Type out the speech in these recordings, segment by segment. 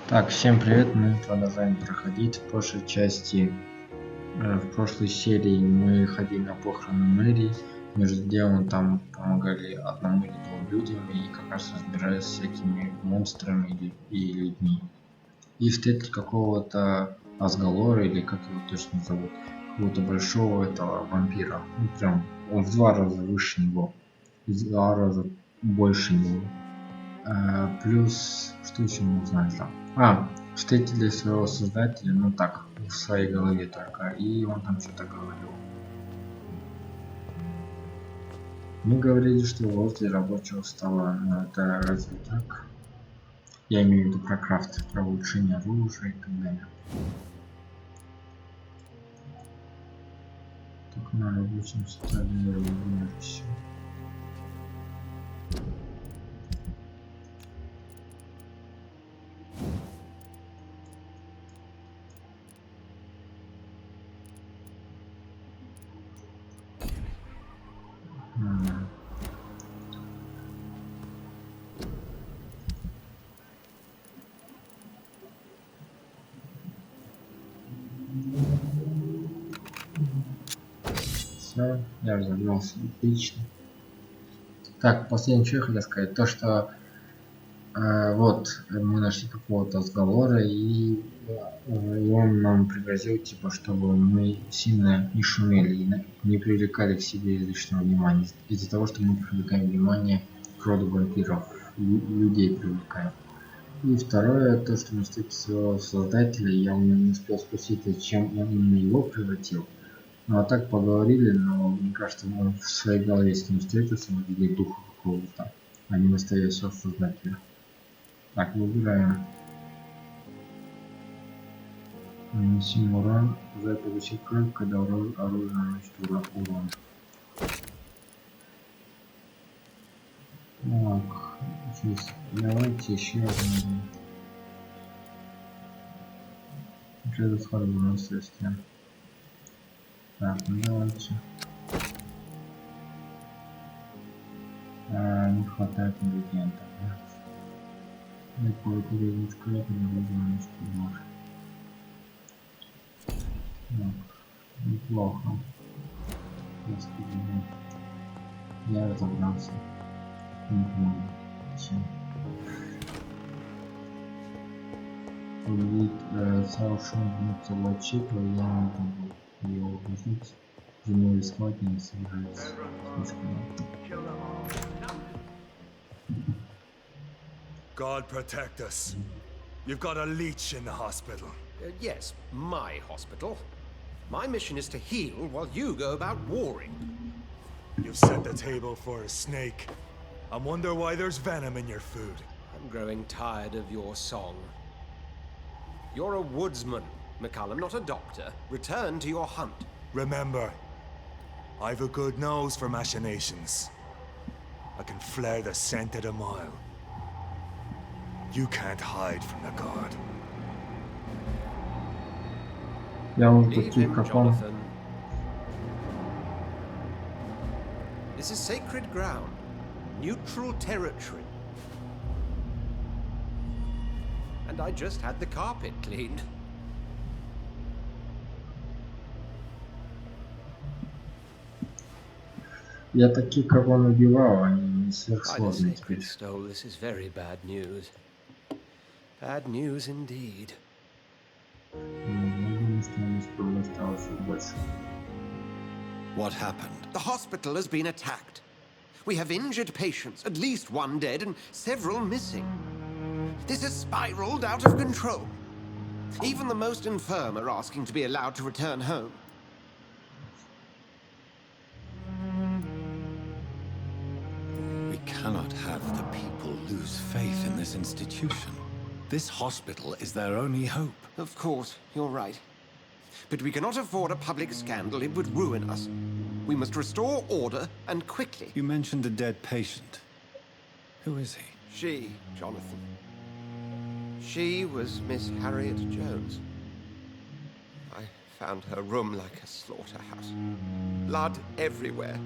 Так, всем привет, мы продолжаем проходить. В прошлой части, в прошлой серии мы ходили на похороны Мэри, между делом там помогали одному или двум людям и как раз разбирались с всякими монстрами и людьми. И встретили какого-то Асгалора, или как его точно зовут, какого-то большого этого вампира. Ну прям, он в 2 раза выше него, в 2 раза больше него. Плюс, что еще мы узнали там? Встретили своего создателя, ну так, в своей голове только, и он там что-то говорил. Мы говорили, что возле рабочего стола, но это разве так? Я имею в виду про крафт, про улучшение оружия и так далее. Только на рабочем столе все. Все, я разобрался, отлично. Так, последнее, что я хотел сказать, то что вот мы нашли какого-то Асгалора, и он нам пригрозил, типа, чтобы мы сильно не шумели и не привлекали к себе излишнего внимания. Из-за того, что мы привлекаем внимание к роду вампиров, людей привлекаем. И второе, то, что мы встретили своего создателя, я не успел спросить, зачем он именно его превратил. Ну а так поговорили, но мне кажется, он в своей голове с ним встретился, мы видели духа какого-то, а не настоящего создателя. Так, выбираем. Нанесим урон. За получить кровь, когда оружие наносит урон. Так, здесь давайте еще один. Уже расходное средство. Так, ну давайте. Не хватает ингредиентов. Такой перевод кровь, оружие наносит урон. Неплохо. Господи, я разобрался. Не помню. Ведь сразу Шон вернется в отчет, я не буду ее убедить. За него рисковать не собирается. God protect us. You've got a leech in the hospital. Yes, my hospital. My mission is to heal while you go about warring. You've set the table for a snake. I wonder why there's venom in your food. I'm growing tired of your song. You're a woodsman, McCallum, not a doctor. Return to your hunt. Remember, I've a good nose for machinations. I can flare the scent at a mile. You can't hide from the god. Leave him, Jonathan. This is sacred ground. Neutral territory. And I just had the carpet cleaned. Я таких, как он убивал, они не сверхсложные теперь. This is very bad news. Bad news indeed. What happened? The hospital has been attacked. We have injured patients, at least one dead and several missing. This has spiraled out of control. Even the most infirm are asking to be allowed to return home. We cannot have the people lose faith in this institution. This hospital is their only hope. Of course, you're right. But we cannot afford a public scandal. It would ruin us. We must restore order, and quickly. You mentioned a dead patient. Who is he? She, Jonathan. She was Miss Harriet Jones. I found her room like a slaughterhouse. Blood everywhere.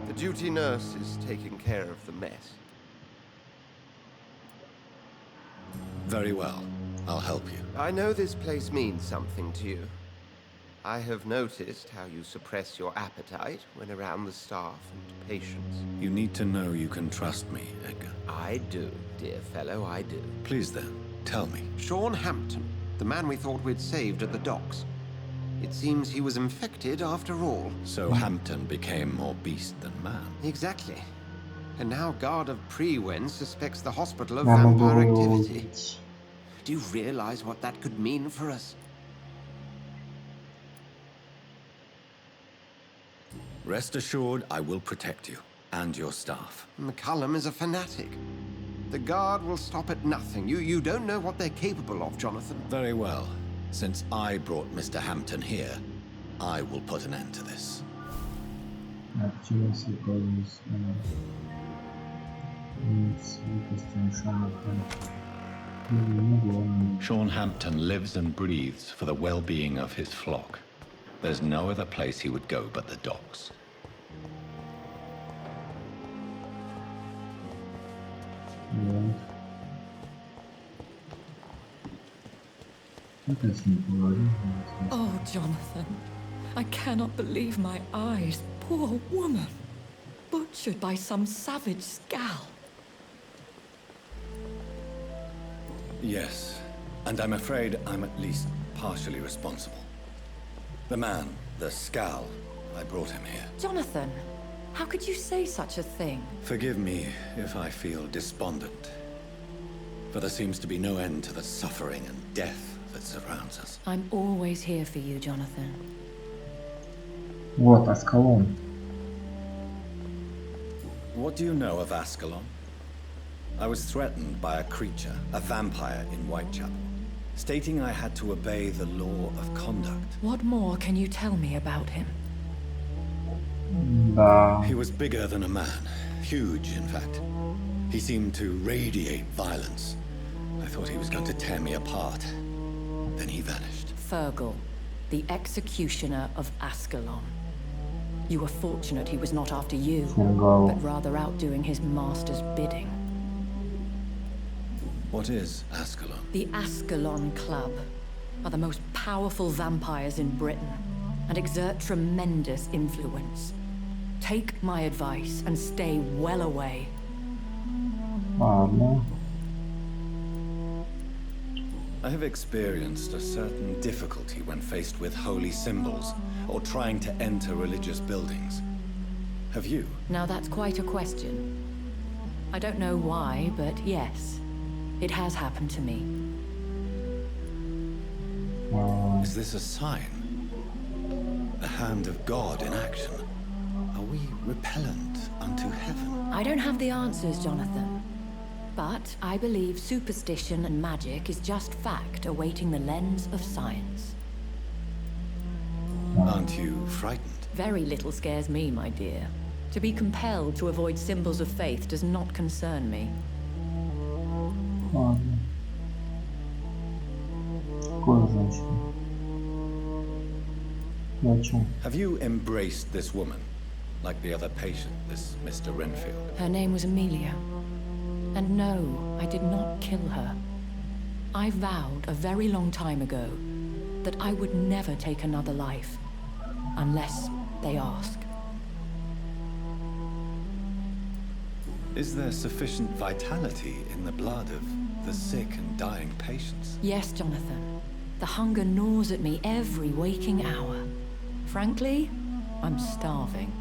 The duty nurse is taking care of the mess. Very well. I'll help you. I know this place means something to you. I have noticed how you suppress your appetite when around the staff and patients. You need to know you can trust me, Edgar. I do, dear fellow, I do. Please then, tell me. Sean Hampton, the man we thought we'd saved at the docks. It seems he was infected after all. So Hampton became more beast than man. Exactly. And now Guard of Prewen suspects the hospital of Я могу vampire его activity. убить. Do you realize what that could mean for us? Rest assured, I will protect you and your staff. McCullum is a fanatic. The Guard will stop at nothing. You don't know what they're capable of, Jonathan. Very well. Since I brought Mr. Hampton here, I will put an end to this. Активность используется. Sean Hampton lives and breathes for the well-being of his flock. There's no other place he would go but the docks. Oh, Jonathan, I cannot believe my eyes. Poor woman, butchered by some savage scowl. Yes, and I'm afraid I'm at least partially responsible. The man, the scowl, I brought him here. Jonathan, how could you say such a thing? Forgive me if I feel despondent, for there seems to be no end to the suffering and death that surrounds us. I'm always here for you, Jonathan. Вот, Аскалон. What do you know of Ascalon? I was threatened by a creature, a vampire in Whitechapel, stating I had to obey the law of conduct. What more can you tell me about him? Да. He was bigger than a man, huge in fact. He seemed to radiate violence. I thought he was going to tear me apart. Then he vanished. Fergal, the executioner of Ascalon. You were fortunate he was not after you, Фергал. but rather out doing his master's bidding. What is Ascalon? The Ascalon Club are the most powerful vampires in Britain and exert tremendous influence. Take my advice and stay well away. Ладно. I have experienced a certain difficulty when faced with holy symbols or trying to enter religious buildings. Have you? Now that's quite a question. I don't know why, but yes, it has happened to me. Is this a sign? The hand of God in action? Are we repellent unto heaven? I don't have the answers, Jonathan. But I believe superstition and magic is just fact awaiting the lens of science. Aren't you frightened? Very little scares me, my dear. To be compelled to avoid symbols of faith does not concern me. Ладно. Какое женщина? Я о чем? Have you embraced this woman? Like the other patient, this Mr. Renfield? Her name was Amelia. And no, I did not kill her. I vowed a very long time ago that I would never take another life, unless they ask. Is there sufficient vitality in the blood of the sick and dying patients? Yes, Jonathan. The hunger gnaws at me every waking hour. Frankly, I'm starving.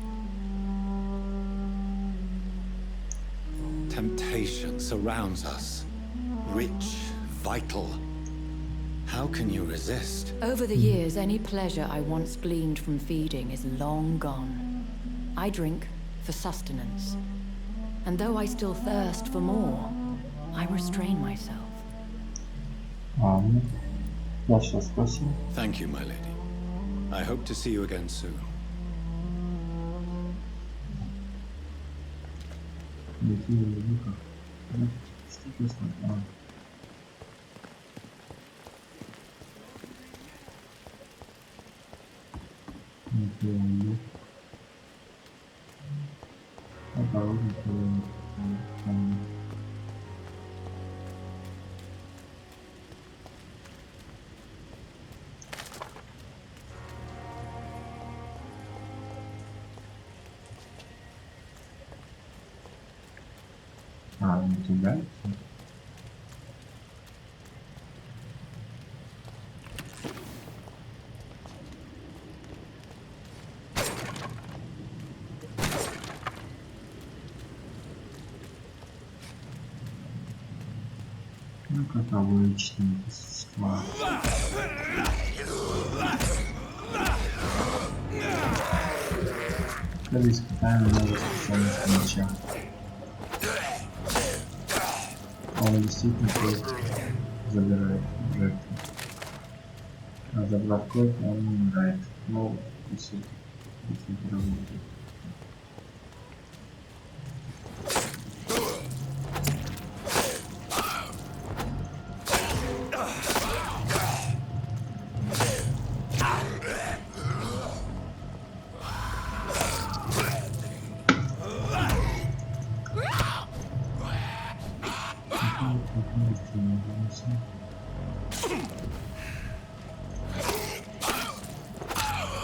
Temptation surrounds us. Rich, vital. How can you resist? Over the years, any pleasure I once gleaned from feeding is long gone. I drink for sustenance. And though I still thirst for more, I restrain myself. Ладно. Я сейчас спросил. Thank you, my lady. I hope to see you again soon. сразу тебя. Ну, как обычно, существа. Когда испытаем новую способность меча. Он действительно кровь забирает жертву. А забрав кровь, он умирает. Но если работает.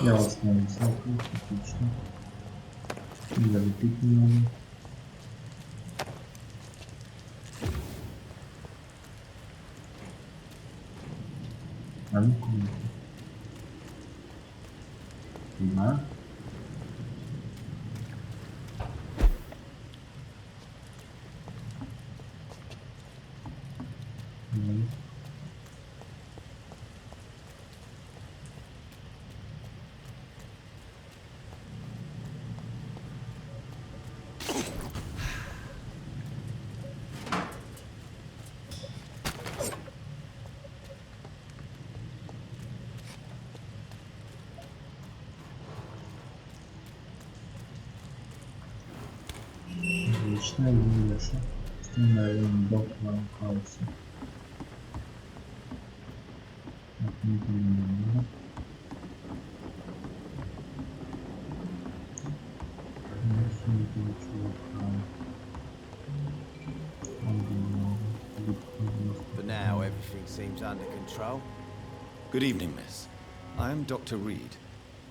Я восстановился, отлично. Залепить не надо. А ну комната. Да. Отлично, не леша. Установим доктора Хауса. For now, everything seems under control. Good evening, miss. I am Dr. Reed.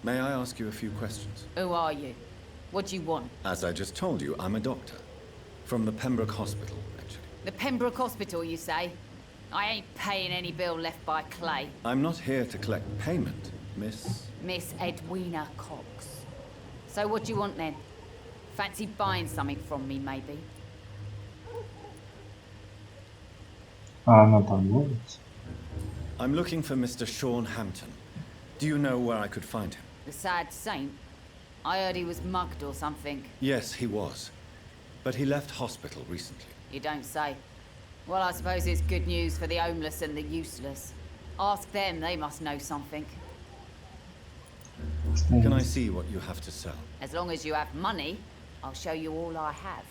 May I ask you a few questions? Who are you? What do you want? As I just told you, I'm a doctor. From the Pembroke Hospital, actually. The Pembroke Hospital, you say? I ain't paying any bill left by Clay. I'm not here to collect payment, miss. Miss Edwina Cox. So what do you want then? Fancy buying something from me, maybe? А она там будет? I'm looking for Mr. Sean Hampton. Do you know where I could find him? The sad saint? I heard he was mugged or something. Yes, he was. But he left hospital recently. You don't say. Well, I suppose it's good news for the homeless and the useless. Ask them, they must know something. Can I see what you have to sell? As long as you have money, I'll show you all I have.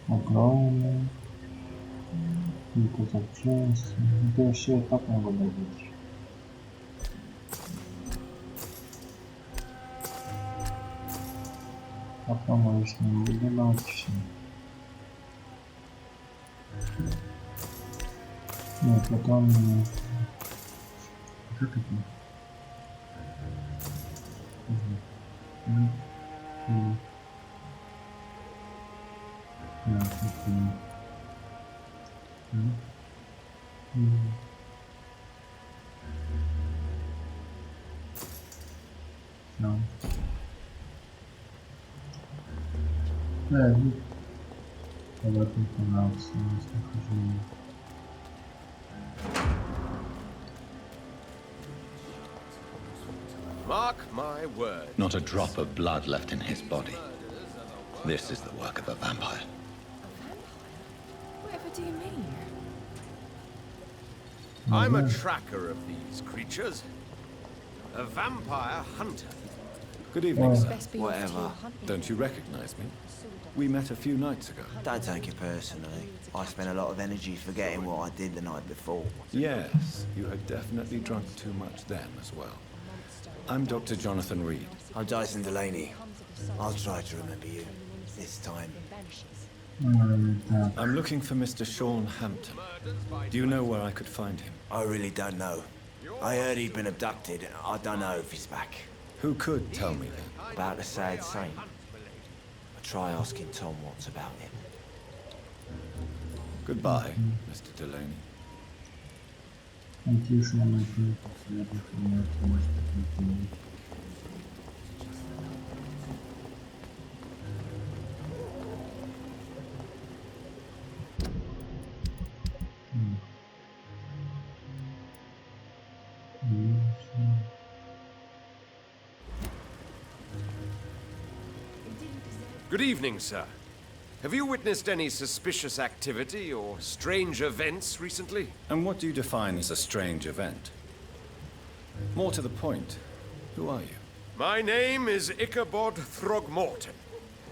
Огромный. Какой-то запчасти. Это вообще так много дадут. Потом мы с ним будем все. Нет, потом... Как это? Да, об этом понравился, Mark my word. Not a drop of blood left in his body. This is the work of a vampire. Whatever do you mean? I'm a tracker of these creatures. A vampire hunter. Good evening, sir. Whatever. Don't you recognize me? We met a few nights ago. Don't take it personally. I spent a lot of energy forgetting what I did the night before. Yes, you had definitely drunk too much then as well. I'm Dr. Jonathan Reed. I'm Dyson Delaney. I'll try to remember you. This time. I'm looking for Mr. Sean Hampton. Do you know where I could find him? I really don't know. I heard he'd been abducted. I don't know if he's back. Who could tell me then? About the sad saint. I'll try asking Tom what's about him. Goodbye, Mr. Delaney. Найти Шона и последних может быть. Good evening, sir. Have you witnessed any suspicious activity or strange events recently? And what do you define as a strange event? More to the point, who are you? My name is Ichabod Throgmorton,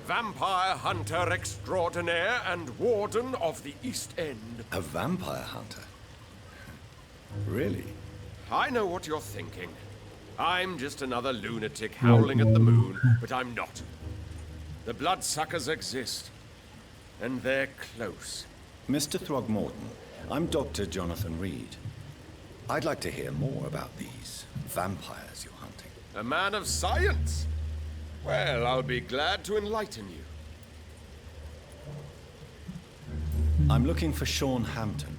vampire hunter extraordinaire and warden of the East End. A vampire hunter? Really? I know what you're thinking. I'm just another lunatic howling at the moon, but I'm not. The bloodsuckers exist, and they're close. Mr. Throgmorton, I'm Dr. Jonathan Reed. I'd like to hear more about these vampires you're hunting. A man of science? Well, I'll be glad to enlighten you. I'm looking for Sean Hampton.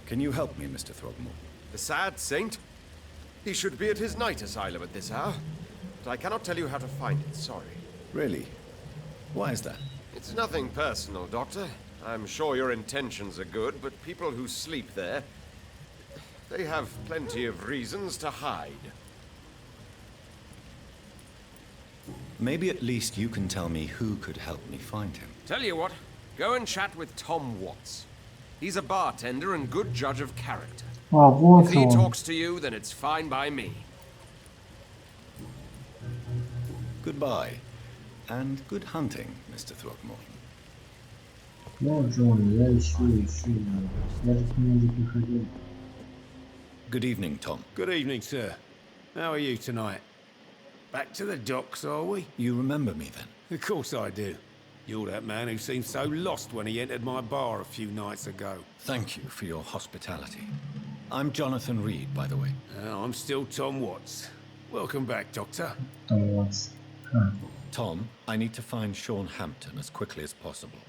Can you help me, Mr. Throgmorton? The sad saint? He should be at his night asylum at this hour, but I cannot tell you how to find it, sorry. Really? Why is that? It's nothing personal, Doctor. I'm sure your intentions are good, but people who sleep there, they have plenty of reasons to hide. Maybe at least you can tell me who could help me find him. Tell you what, go and chat with Tom Watts. He's a bartender and good judge of character. If he talks to you, then it's fine by me. Goodbye, and good hunting, Mr. Throgmorton. Ну, Джон, я ищу. Я же к нему уже приходил. Good evening, Tom. Good evening, sir. How are you tonight? Back to the docks, are we? You remember me then? Of course I do. You're that man who seemed so lost when he entered my bar a few nights ago. Thank you for your hospitality. I'm Jonathan Reed, by the way. I'm still Tom Watts. Welcome back, Doctor. Tom Watts. Tom, I need to find Sean Hampton as quickly as possible.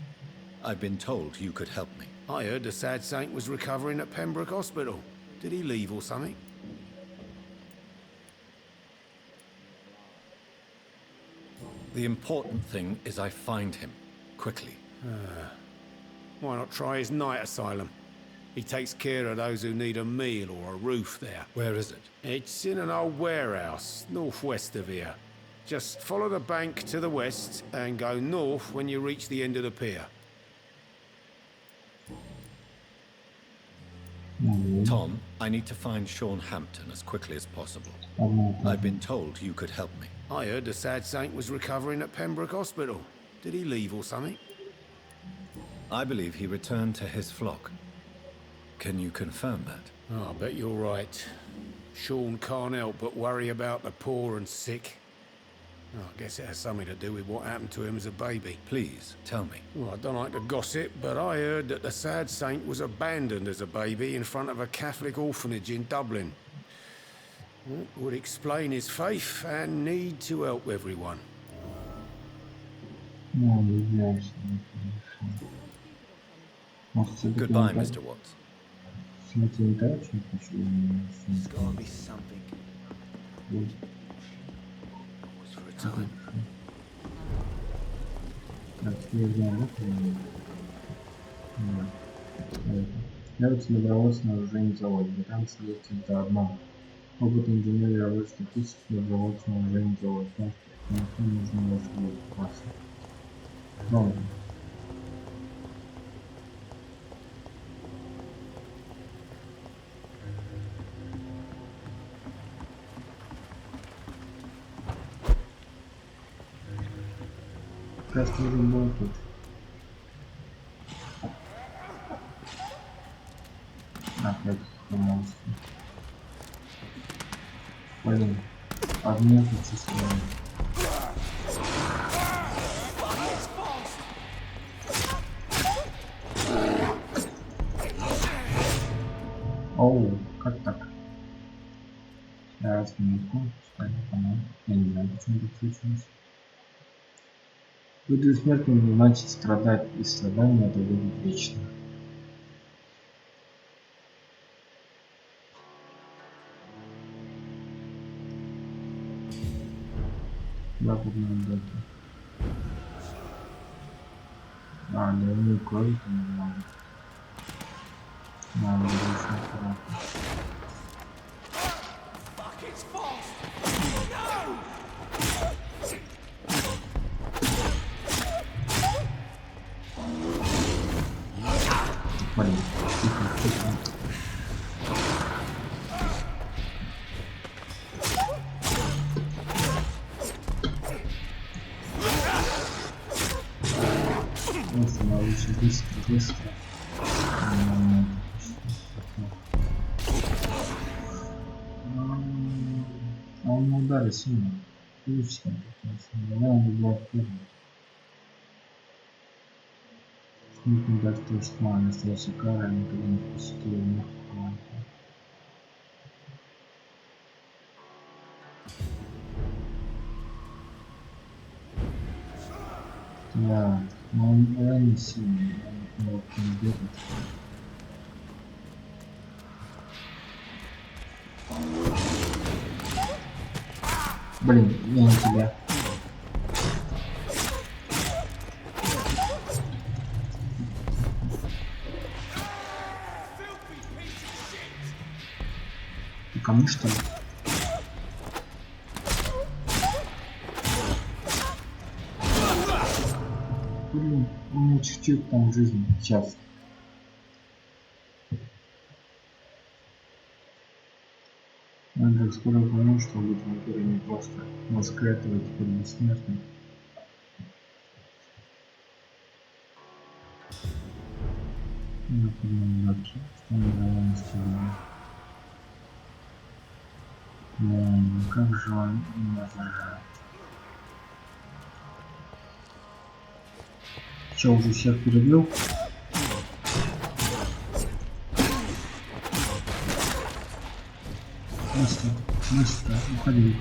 I've been told you could help me. I heard the sad saint was recovering at Pembroke Hospital. Did he leave or something? The important thing is I find him, quickly. Why not try his night asylum? He takes care of those who need a meal or a roof there. Where is it? It's in an old warehouse, northwest of here. Just follow the bank to the west and go north when you reach the end of the pier. Tom, I need to find Sean Hampton as quickly as possible. I've been told you could help me. I heard the sad saint was recovering at Pembroke Hospital. Did he leave or something? I believe he returned to his flock. Can you confirm that? Oh, I bet you're right. Sean can't help but worry about the poor and sick. Oh, I guess it has something to do with what happened to him as a baby. Please, tell me. Well, I don't like to gossip, but I heard that the sad saint was abandoned as a baby in front of a Catholic orphanage in Dublin. That would explain his faith and need to help everyone. Goodbye, Mr. Watts. There's gotta be something. Was for a time. Являются добровольцы на вооружении завода. Британцы ездят до одного. Опыт инженерии работы статистики добровольцы на вооружении завода. Потому что никто не нужно больше боеприпасы. Ровно. Кажется, уже был тут. Опять монстр. Блин, подметы численные. Оу, как так? Сейчас, минутку, пускай, по-моему. Я не знаю, почему так случилось. Быть бессмертным значит страдать, и страдание это будет вечно. Западная дата. А, да, не крови там не надо. Надо очень аккуратно. Блин, тихо. Если лучше быстро. Он ударит сильно. И все. Он был первым. Смутно дать то, что мало настоящая кара, никогда не посетил мягкого. Да, но он реально сильный, он мог не бегать. Блин, я не тебя. Ты кому что ли? Блин, у меня чуть-чуть там жизни. Сейчас. Надо скоро пойму, что быть вампиром не просто. Мозг этого теперь бессмертный. Я подумал, дальше. Что не давай с тебя. Ну, как же он меня зажал. Че, уже всех перебил? Быстро, уходи.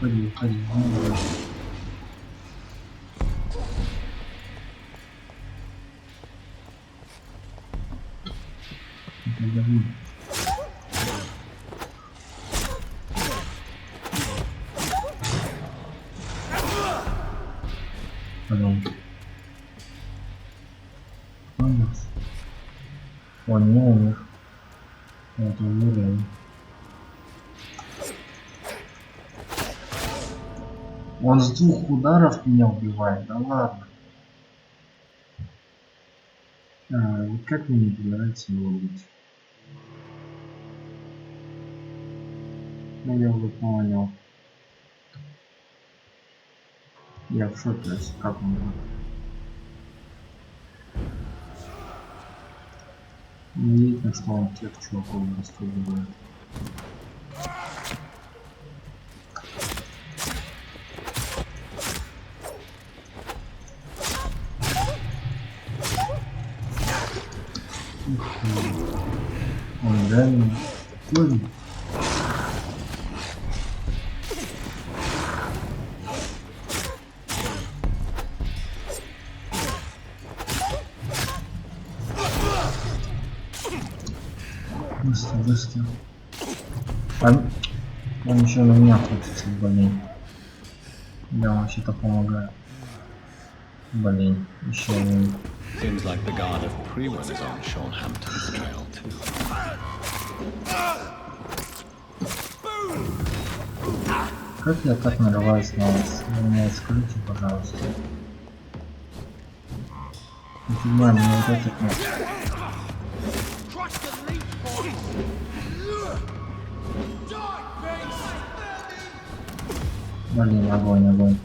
Давай. Потом. Молодец. Он не умер. Это умерен. Он с 2 ударов меня убивает, да ладно. Вот как мне не нравится его убить? Ну я уже понял. Я в шоке, как он будет. Не видно, что он тех чуваков расстреливает. Он реально сложный. Быстро. Он еще на меня хочется, блин. Да, вообще-то помогает. Блин, еще один. Seems like the guard of Prewen is on Sean Hampton's trail too. Как я так нарываюсь на вас? Вы меня скажите, пожалуйста. Нифига, мне вот этот нет. Блин, огонь.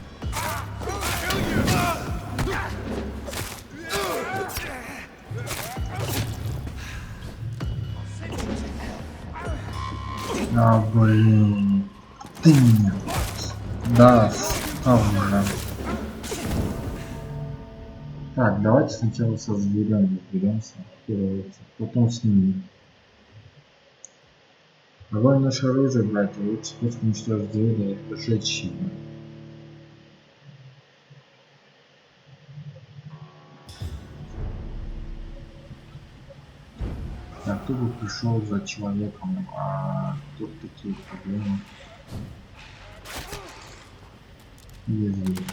А, блин. Ты меня. Да, стал уже. Так, давайте сначала со зверем разберемся, потом с ними. Огонь наше оружие, братья, лучше способ уничтожить зверя, это сжечь щит. Я кто бы пришел за человеком, а тут такие проблемы. Ездили.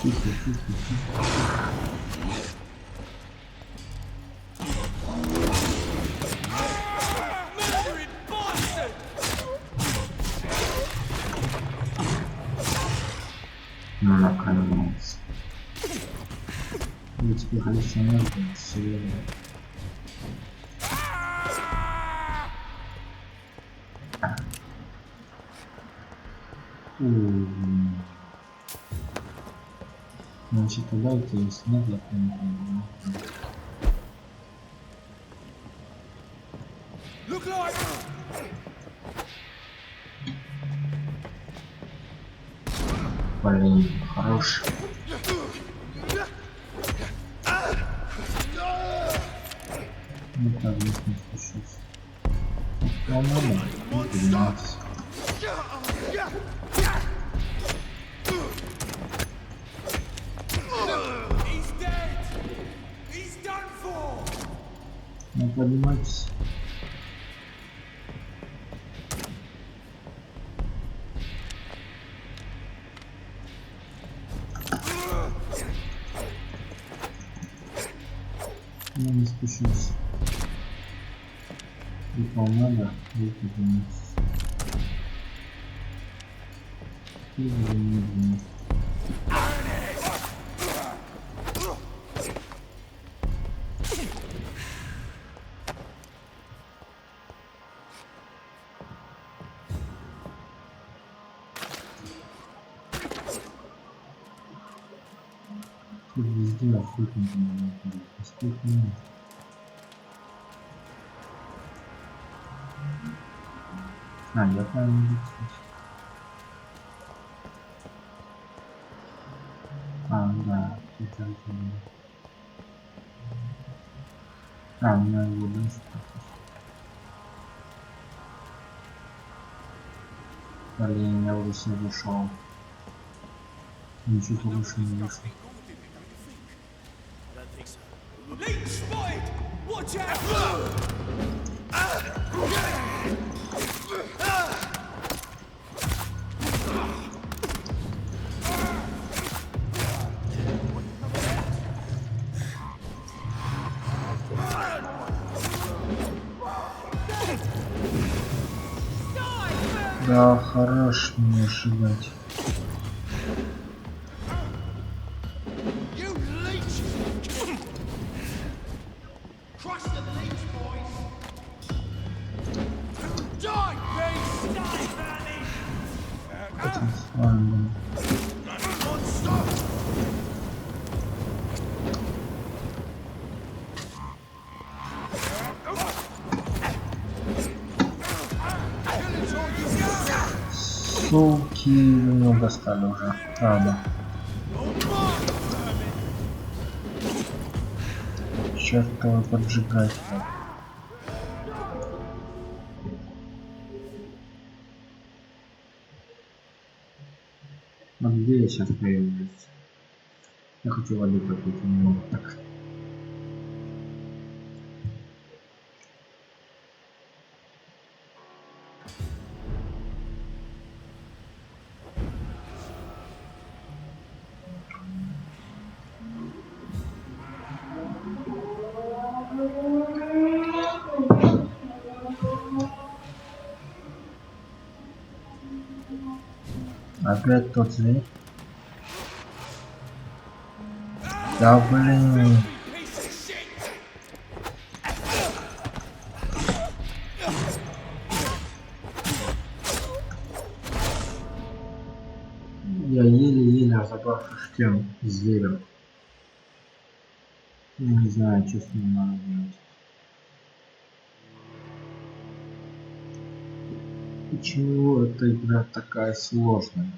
Тихо, тихо, тихо. Ну, наконец. Я теперь халлюцинации серьезно. Значит, тогда это есть нет, я понимаю. Блин, хорош. Ну так, здесь не спущусь. По-моему, не подниматься. Ну поднимайтесь. Я не спущусь. И надо, и подниматься. И медленно. Тут везде охотники надо ходить. Сколько минут? А, я правильно иду, кстати. А, да, это разумно. А, у меня его дальше. Блин, я уже себе вышел. Ничего лучше не вышло. Да, хорош мне ошибать. Ладно. Суки, меня достали уже, правда. Чертовы поджигатель. А где я сейчас появлюсь? Я хочу воды попить, не могу так. Опять тот зверь. Да блин. Я еле-еле разобрался с тем зверем. Я не знаю, что с ним надо делать. Почему эта игра такая сложная?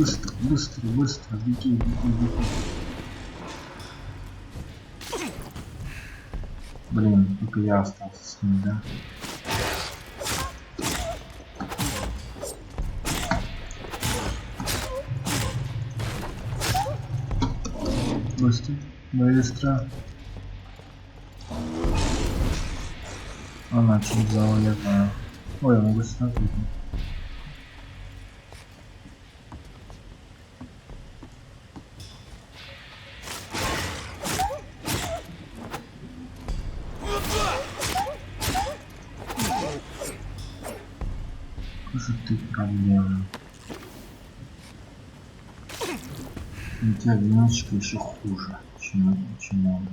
Быстро, быстро, быстро, беги, беги, беги. Блин, только я остался с ним, да? Быстро, быстро. Она чуть зала, я знаю. Ой, я могу сюда выйти. Что ты проблема? У тебя одиночка еще хуже, чем он.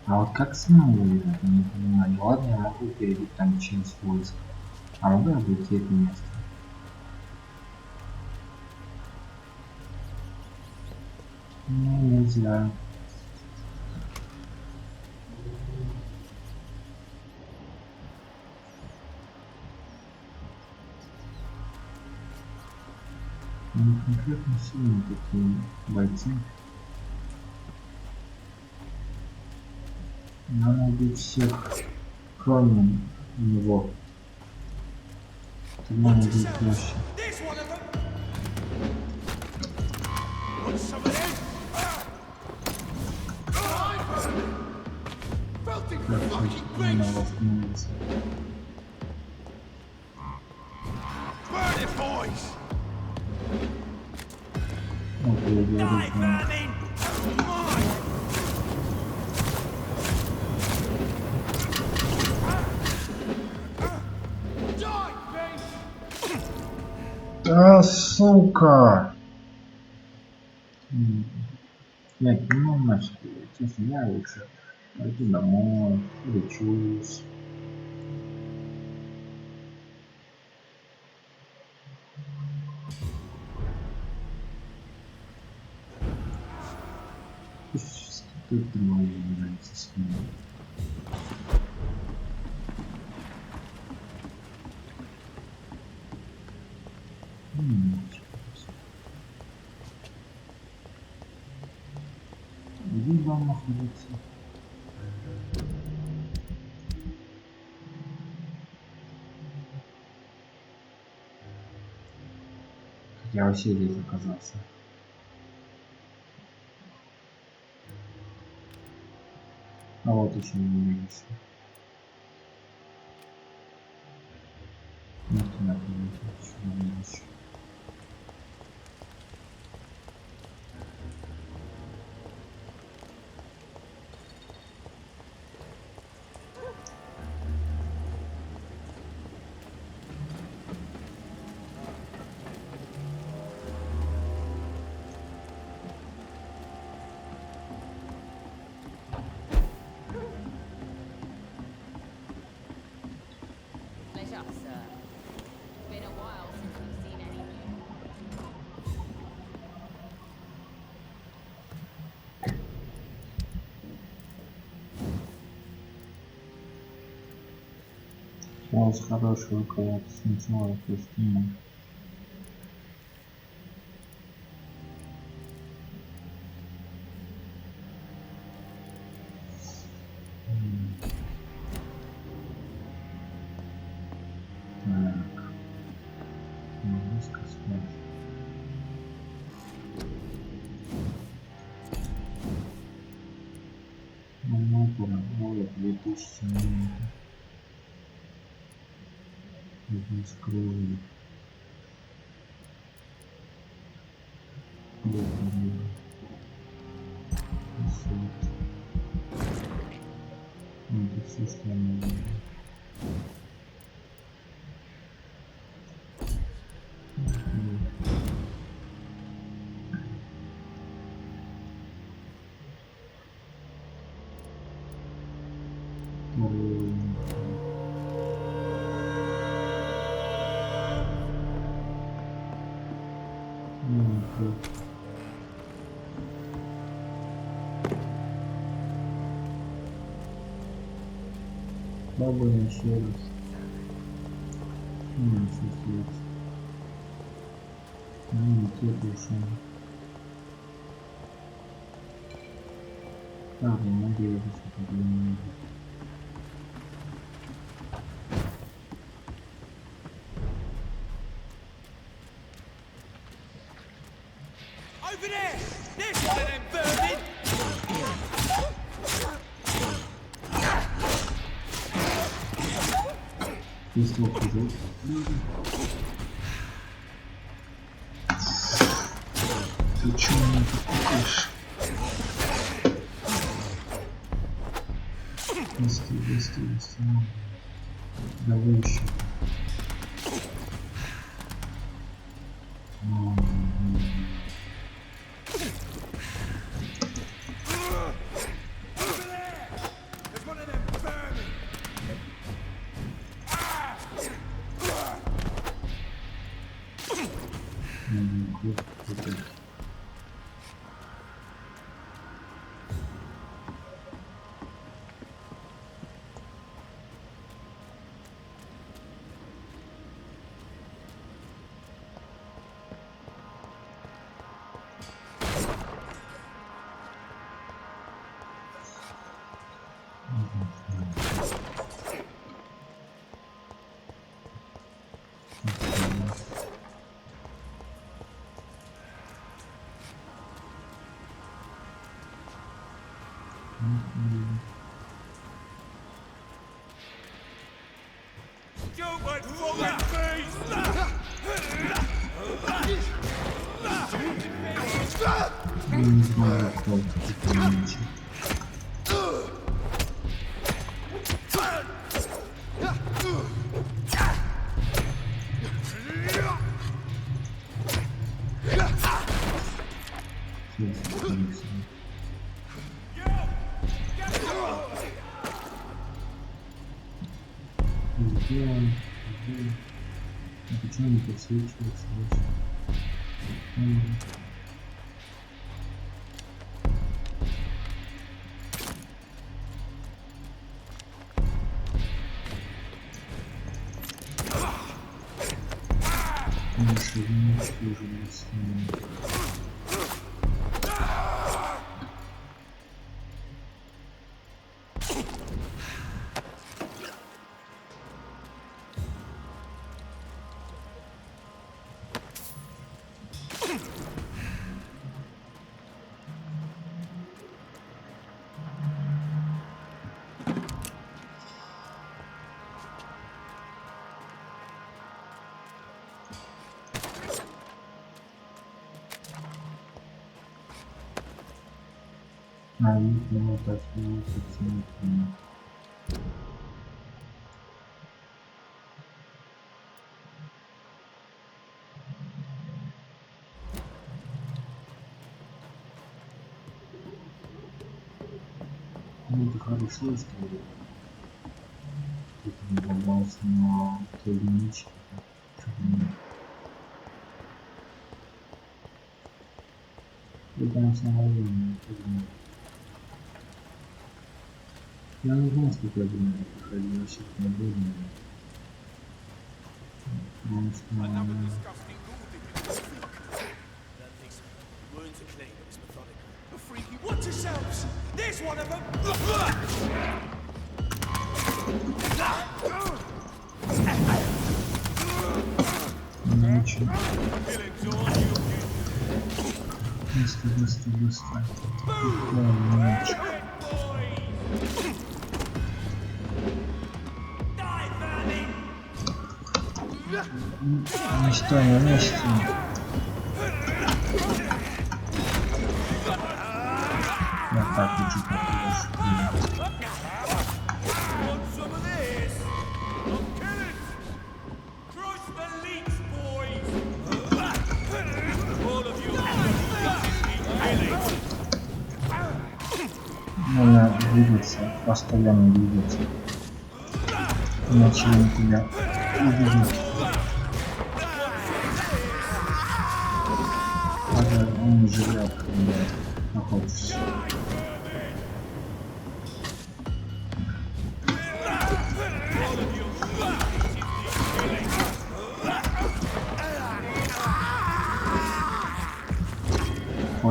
А вот как самому выиграть, я не понимаю. Ладно, я могу перейти там через войск. А могу я обойти это место? Ну, нельзя. Они конкретно сильные такие бойцы. Надо убить всех, кроме него. Тогда не будет проще. Надо восстановиться. Вот я говорю, да. А, сука! Нет, ну, значит, честно, я лучше пойду домой, лечусь. Пусть тут домой нравится с ним. Где вам находится? Я вообще здесь оказался. А вот еще не видишь. Вот туда еще не видишь. Сейчас хорошего кого-то сначала пустим. Так. Низко связь. Ну, вот 2000 минут. Здесь крови. Это все, что я могу. Попробуем еще раз. Что сделать? Тут ушел. Так, я могу ехать по проблеме. Over there! There's one of them vermin! Если указать. Ты чё мне покупаешь? Быстрее. Давай еще. Не знаю, кто это. Почему не подсвечивается? Ну, так, ну, это хорошо, что кто-то не попался на той линейке. Это там самое главное. Я не знаю, сколько я думаю, проходил вообще на время. Быстро. Не стой на месте. Вот так вот чуть Нужно двигаться, постоянно двигаться. Иначе он тебя увидит. Он не живет, когда находится.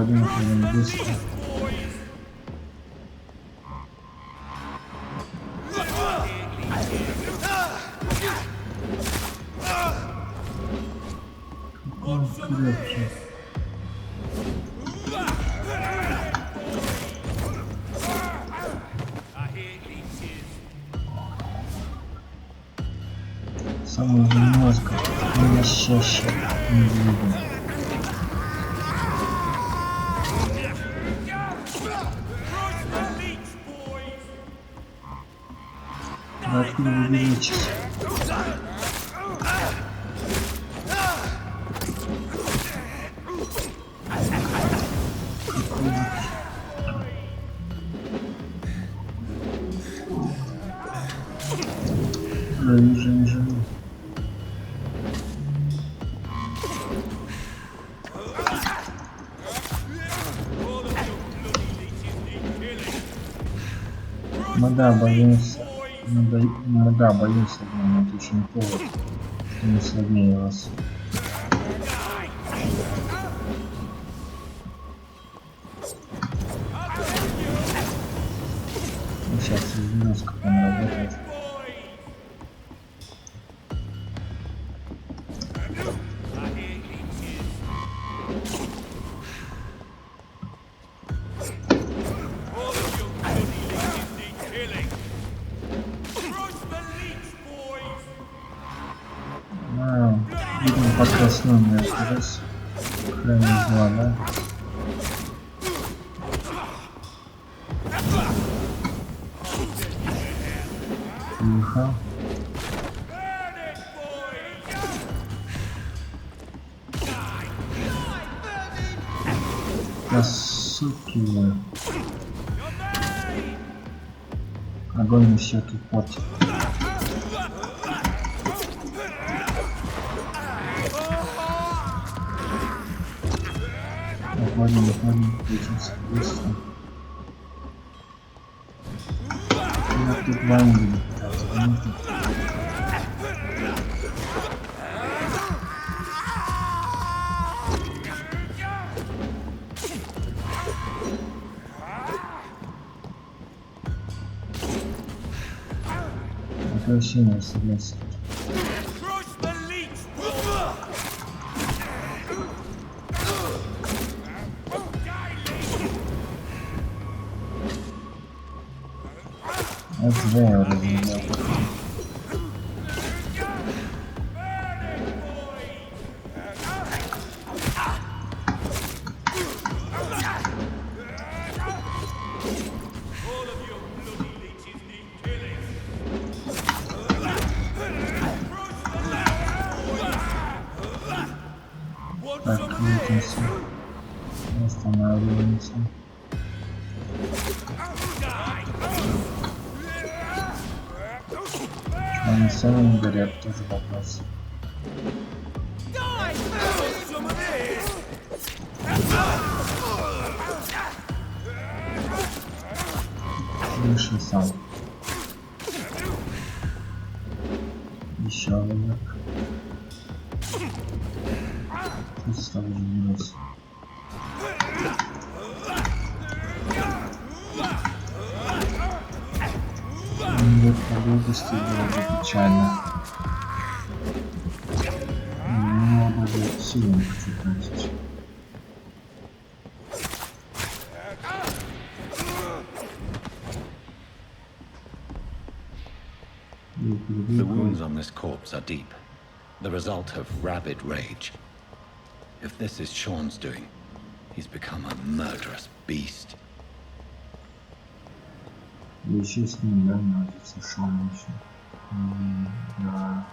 уходим быстро. Он крепкий. Самый немножко чаще не видно. Откуда вы беретесь? Не живу. Ну да, боимся. Ну да, боимся, но это еще не повод, что мы слабее вас. Сейчас немножко там работает. Видимо, по красному раз. Крайне зла, да? Тихо. Да суки вы. Огонь еще тут портит. Уходим, движемся быстро. Я тут вами буду пытаться, это вообще не согласен. Это зря я разглядел. Так, крутимся. Останавливаемся. Они сами не горят, тоже вопрос. Вышли сам. Еще один. Тут ставлю минус. Вот по глупости было бы печально. Но даже силу не хочу тратить. The wounds on this corpse are deep, the result of rabid rage. If this is Sean's doing, he's become a murderous beast. Еще с ним, да, находится Шона еще. Да.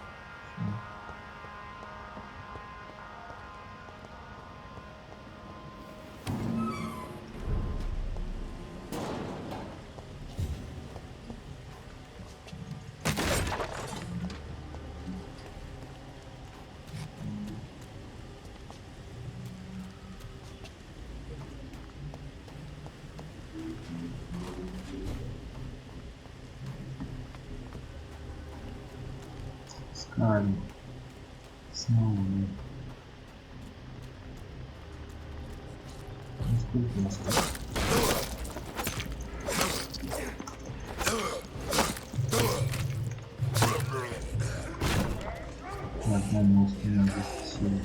Скали. Снова нет. Ладно, успеем здесь силы.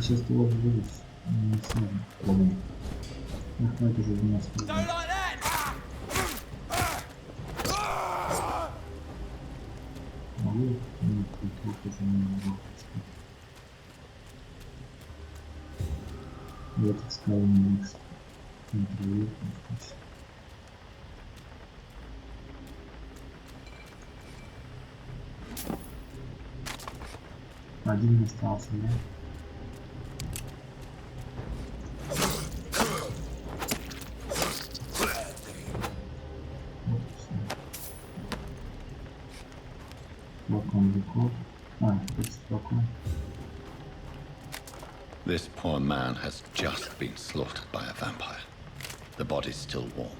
Сейчас его будет не сложно. Ладно. Хватит уже 12 минут. Могу? Нет, тут уже не могу. Вот искал микс. Контролирует. Один остался, да? This poor man has just been slaughtered by a vampire. The body's still warm.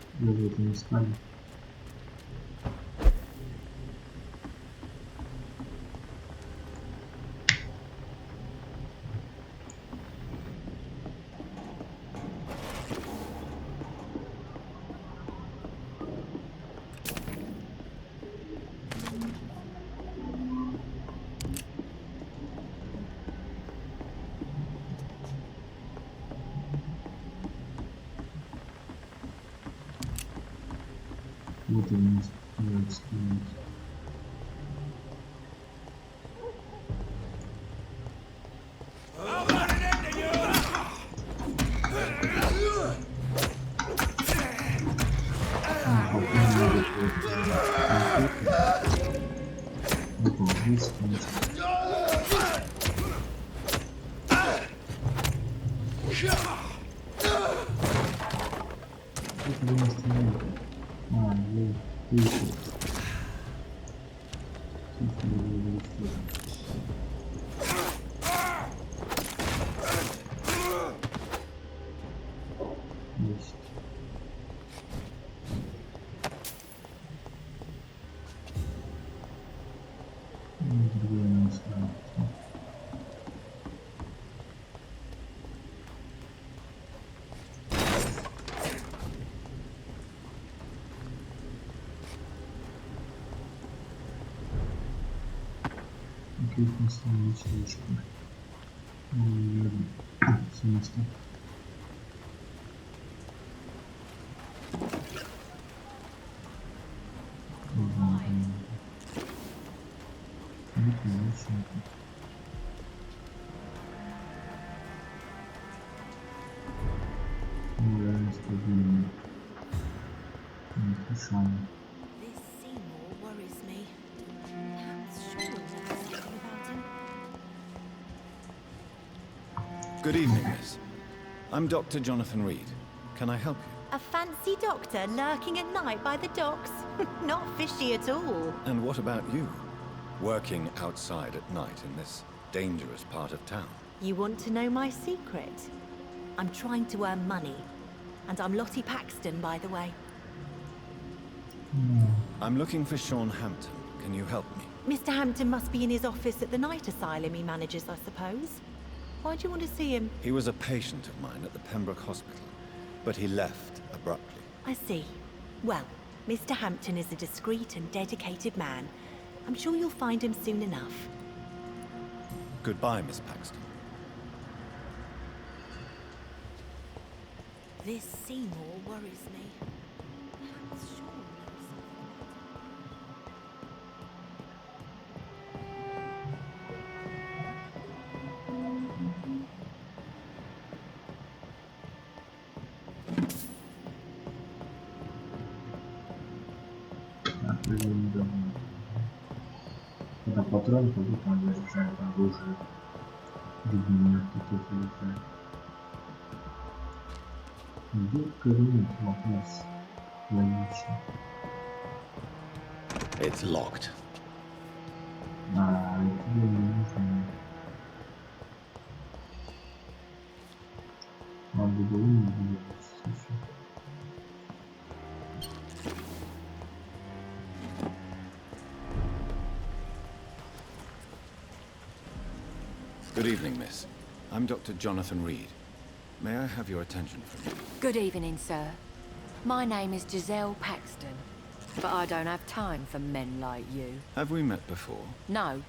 Вот и у нас скрывается. Основная тележка. Семестр. Шона. Good evening, miss. I'm Dr. Jonathan Reed. Can I help you? A fancy doctor lurking at night by the docks? Not fishy at all. And what about you? Working outside at night in this dangerous part of town? You want to know my secret? I'm trying to earn money. And I'm Lottie Paxton, by the way. I'm looking for Sean Hampton. Can you help me? Mr. Hampton must be in his office at the night asylum he manages, I suppose. Why do you want to see him? He was a patient of mine at the Pembroke Hospital, but he left abruptly. I see. Well, Mr. Hampton is a discreet and dedicated man. I'm sure you'll find him soon enough. Goodbye, Miss Paxton. This Seymour worries me. Perhaps Sean knows когда патрон, как будто он заряжает оружие. Видимо, таких летает. Где кабинет вопрос? Больнице. It's locked. А тебе не нужно. Надо было не делать. Good evening, miss. I'm Dr. Jonathan Reed. May I have your attention for a minute? Good evening, sir. My name is Giselle Paxton, but I don't have time for men like you. Have we met before? No,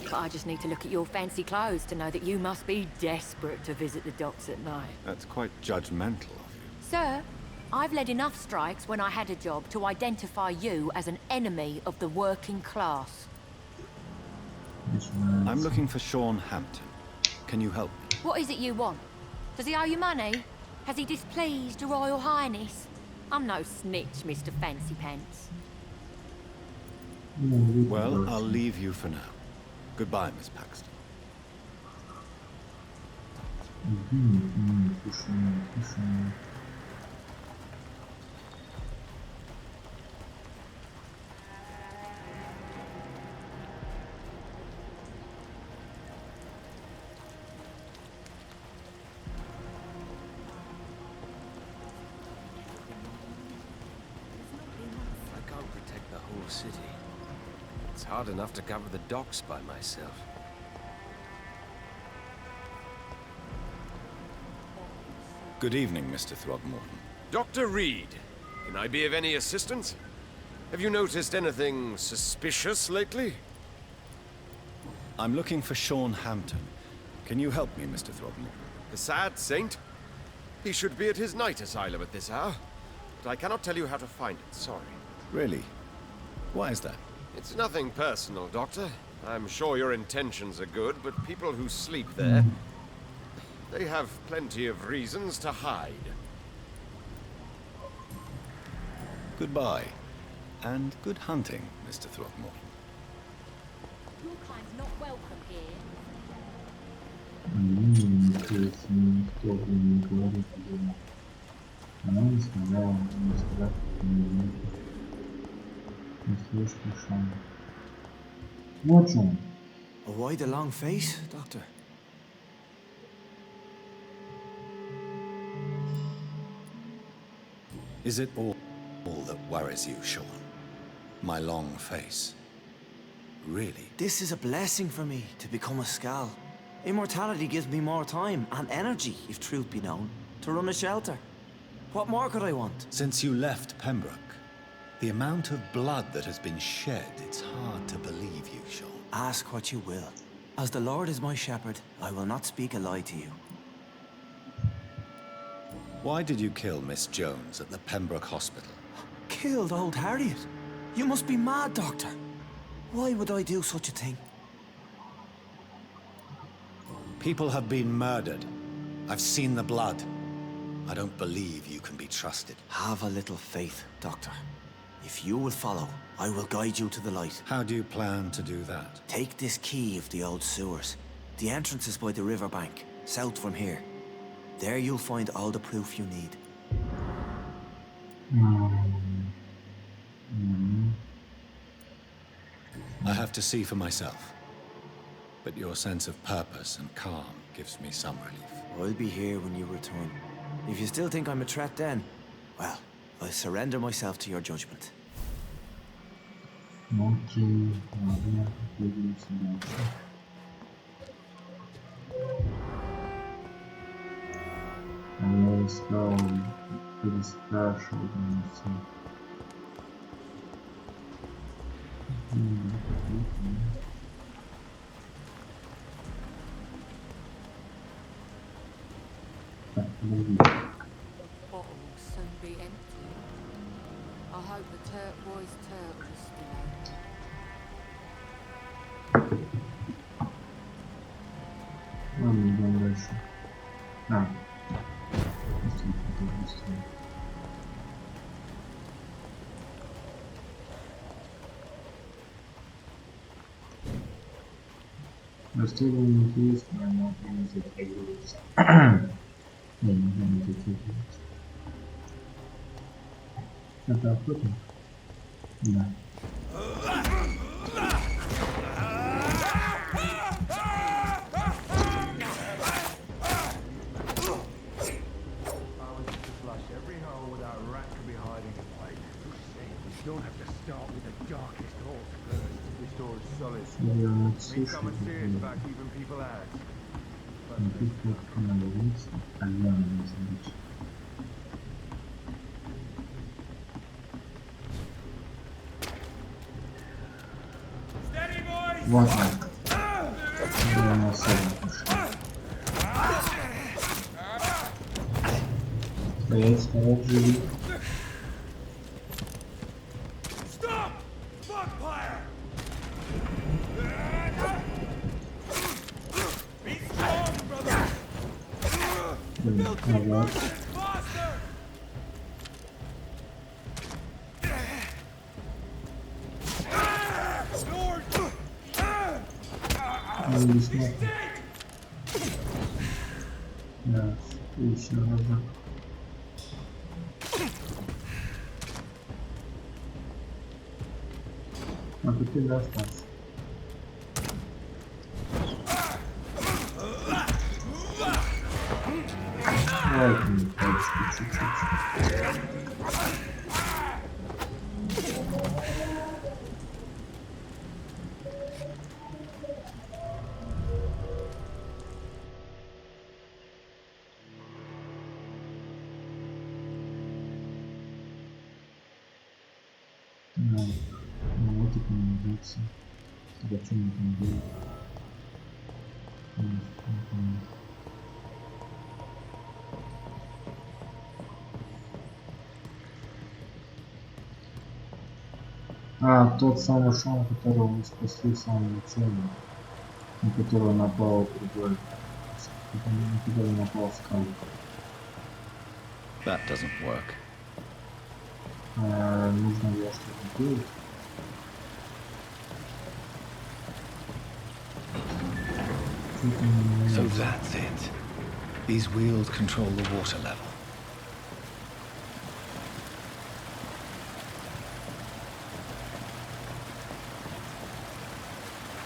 but I just need to look at your fancy clothes to know that you must be desperate to visit the docks at night. That's quite judgmental of you. Sir, I've led enough strikes when I had a job to identify you as an enemy of the working class. I'm looking for Sean Hampton. Can you help me? What is it you want? Does he owe you money? Has he displeased your Royal Highness? I'm no snitch, Mr. Fancy Pants. Well, I'll leave you for now. Goodbye, Miss Paxton. City. It's hard enough to cover the docks by myself. Good evening, Mr. Throgmorton. Dr. Reed, can I be of any assistance? Have you noticed anything suspicious lately? I'm looking for Sean Hampton. Can you help me, Mr. Throgmorton? The sad saint? He should be at his night asylum at this hour, but I cannot tell you how to find it, sorry. Really? Why is that? It's nothing personal, Doctor. I'm sure your intentions are good, but people who sleep there, they have plenty of reasons to hide. Goodbye. And good hunting, Mr. Throgmorton. Your kind's not welcome here. Никто не говорит, она не сказала, не сказала, не слышно Шона. Вот он. Why the long face, Doctor? Is it all that worries you, Sean? My long face? Really? This is a blessing for me to become a Skal. Immortality gives me more time and energy, if truth be known, to run a shelter. What more could I want? Since you left Pembroke, the amount of blood that has been shed, it's hard to believe you, Sean. Ask what you will. As the Lord is my shepherd, I will not speak a lie to you. Why did you kill Miss Jones at the Pembroke Hospital? Killed old Harriet? You must be mad, Doctor. Why would I do such a thing? People have been murdered. I've seen the blood. I don't believe you can be trusted. Have a little faith, Doctor. If you will follow, I will guide you to the light. How do you plan to do that? Take this key of the old sewers. The entrance is by the riverbank, south from here. There you'll find all the proof you need. I have to see for myself. But your sense of purpose and calm gives me some relief. I'll be here when you return. If you still think I'm a threat then, well, I surrender myself to your judgment. Окей, ладно, двигаемся дальше. Я искал, переспрашивал все. Так, подожди. Bottle will soon be empty. I hope the turquoise turtle is still open. Ладно, идем дальше. Быстрее. Расследование интересное, но не затягивается. Не затягивается. Это охотник? Да. Я слушаю, как на больнице, проблема задача. Вот он. Я на особо пошел. Стоять, живи. Назад. Не смотри. Да, еще разок. А тут ты достался. Ой, не хочется чуть-чуть. Ну вот это называется. Зачем это делать? А, тот самый Шон, которого мы спасли в самом начале, на которого напал другой, на которого напал скал. That doesn't work. Нужно было что-то делать. So that's it. These wheels control the water level.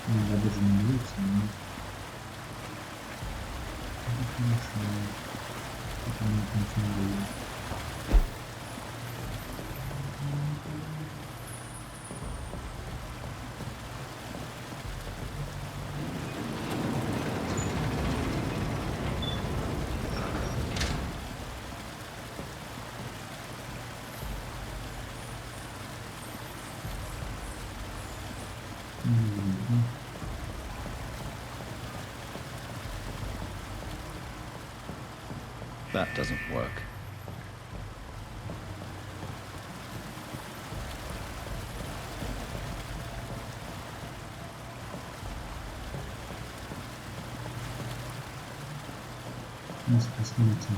Я даже не видится, но... Это мешает. Это не функционирует. That doesn't work. Нас посмотрим.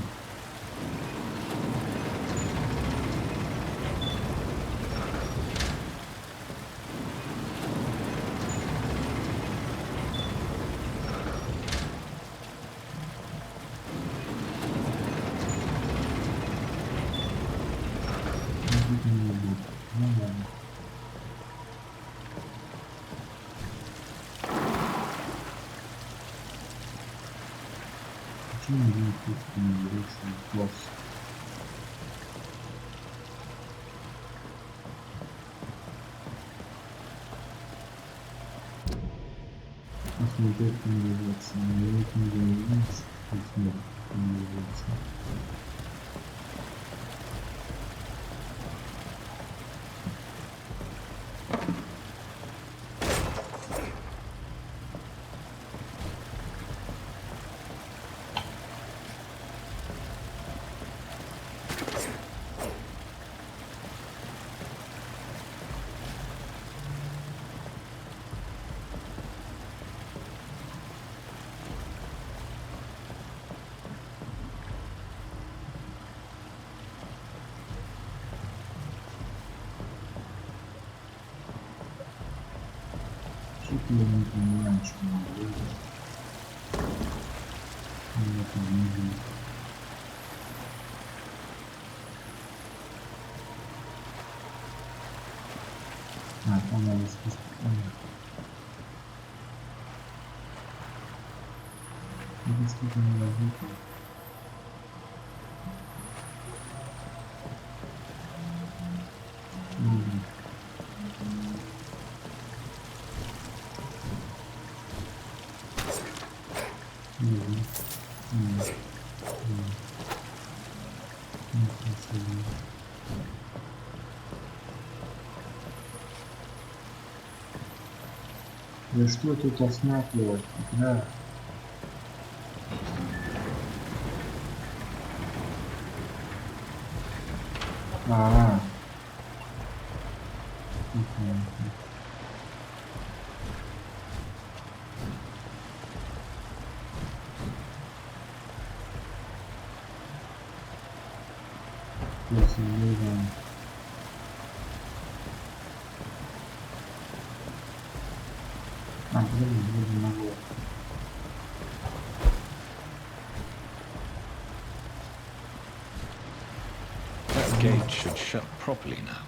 Почему не просто не решил класс? Посмотреть канализация, но я не занимаюсь, посмотреть канализация. я не понимаю, что надо делать. Я это не вижу. А, там надо спустить. Это сколько не работает. Да что тут осматривать? Да. А-а-а. That gate should shut properly now.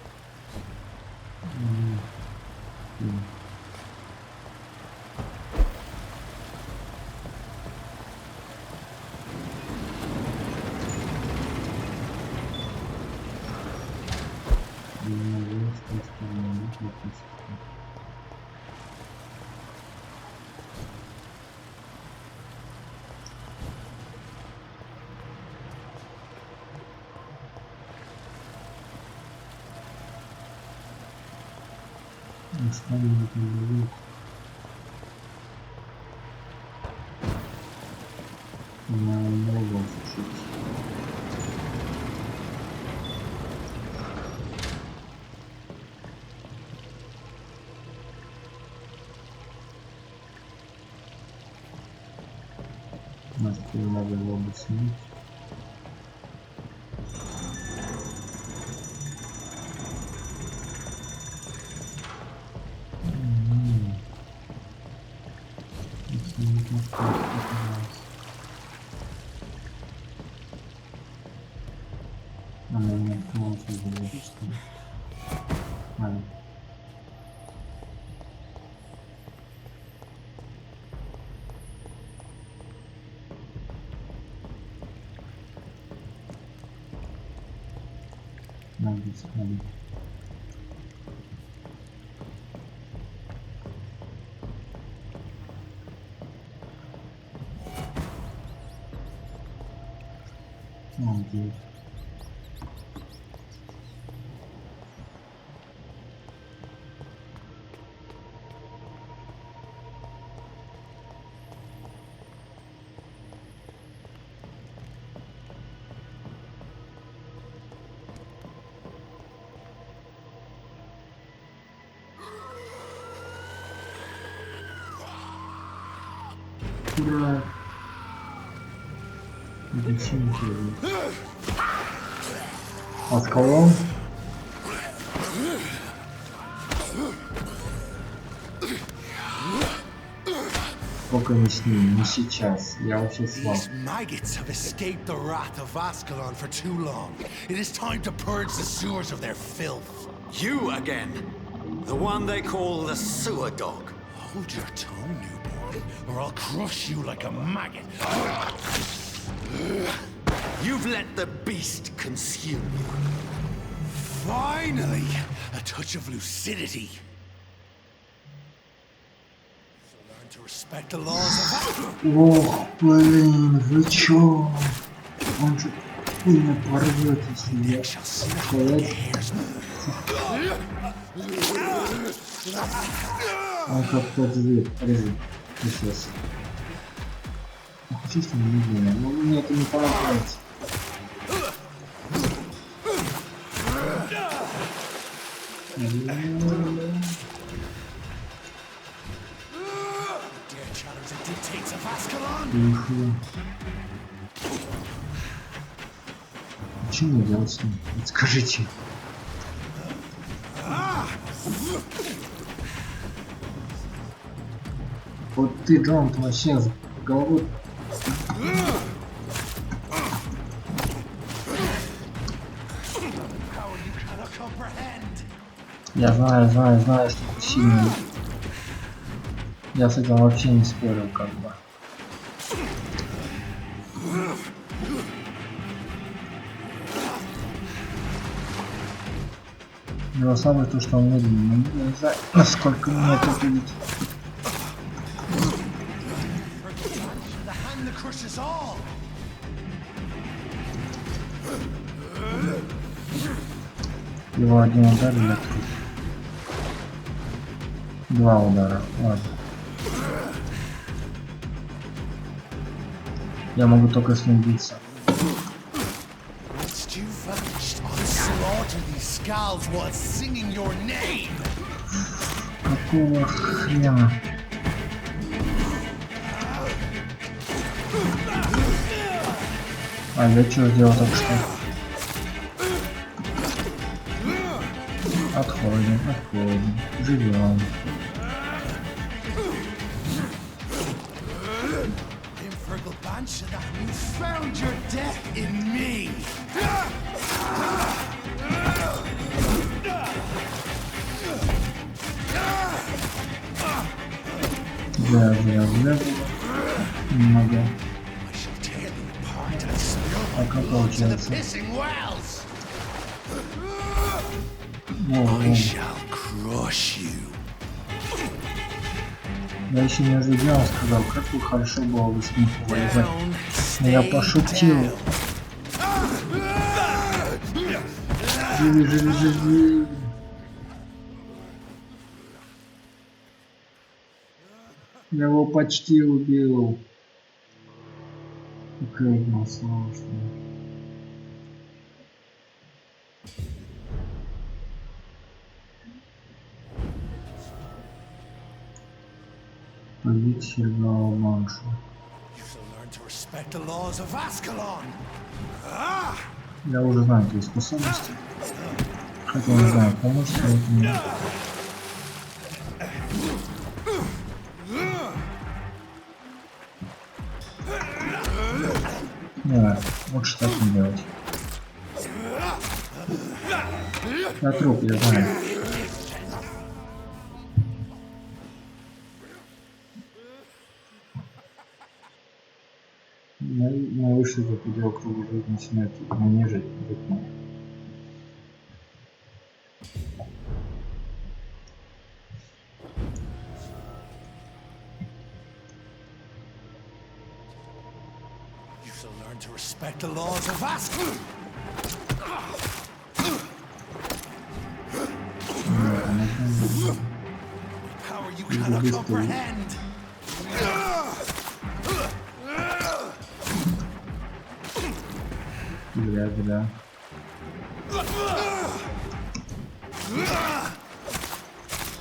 Оставили переговоры. На много чуть. Нас надо было бы снять. Надо сходить. Надеюсь. Ура! Зачем это? Аскалон? Только не с ним, не сейчас. Я вообще слаб. These maggots have escaped the wrath of Ascalon for too long. It is time to purge the sewers of their filth. You again. The one they call the sewer dog. Hold your tongue, newborn, or I'll crush you like a maggot. You've let the beast consume you. Finally, a touch of lucidity. So learn to respect the laws of... Ох, блин, вы чё? Он же меня порвет, если я сказать. Он как тот зверь, рыжий, сейчас. Чисто не видно, но мне это не понравится. Что мне делать с ним? Скажите. Вот ты, Джон, ты вообще с головой. Я знаю, что ты сильный. Я с этим вообще не спорил, как бы. Но самое то, что он медленный, не знаю, насколько мне это будет. Его один удар или открыть? Два удара, ладно. Я могу только с ним биться. Какого хрена? А я что сделал только что? Отходим, живем. Banshи, you found your death in me. Зря. Немного. А как получается? Я еще не задел, сказал, как бы хорошо было бы с ним повоевать. Но я пошутил. Живи. Я его почти убил. Какая сложная. Побить Фергалой Банши. Я уже знаю твои способности. Хотя не знаю, поможет ли это мне. Нет, лучше так не делать. Я труп, я знаю. Мы вышли за предел круга жизни смерти, но не жить ритмом. To respect the laws of Ascalon. Power you cannot comprehend. Зря.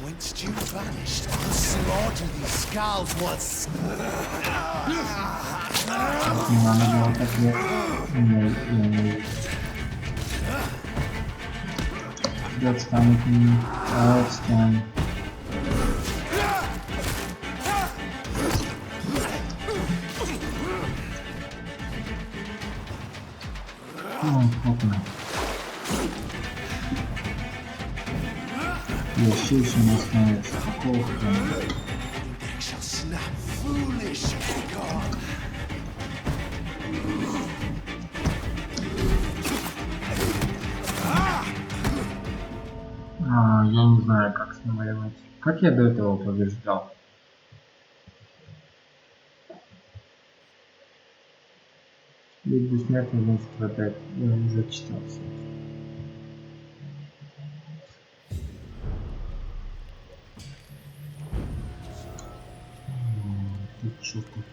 Whence you vanished, I'll slaughter these skulls once. Не надо было так делать. Отстань от меня. Отстань. Опа. Я все еще не остановился. Какого хрена? Я не знаю, как с ним воевать. Как я до этого побеждал? Ведь бессмертный не страдает. Я уже читал все. Ты чё тут?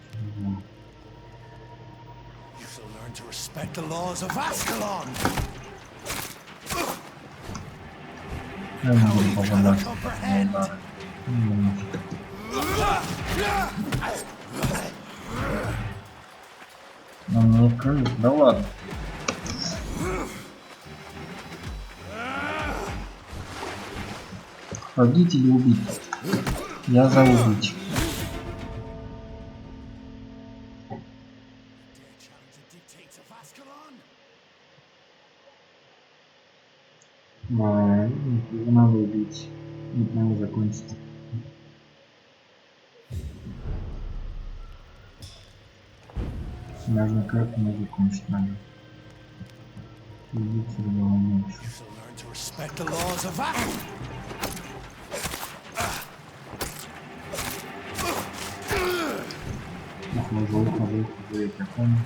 You shall learn to respect the laws of Ascalon. Я не буду попадать. Но мне кажется, да ладно. Побить или убить? Я за убить. Его надо убить. Не надо закончить. Можно как не закончить надо. Убить его меньше. Ухожу, я помню.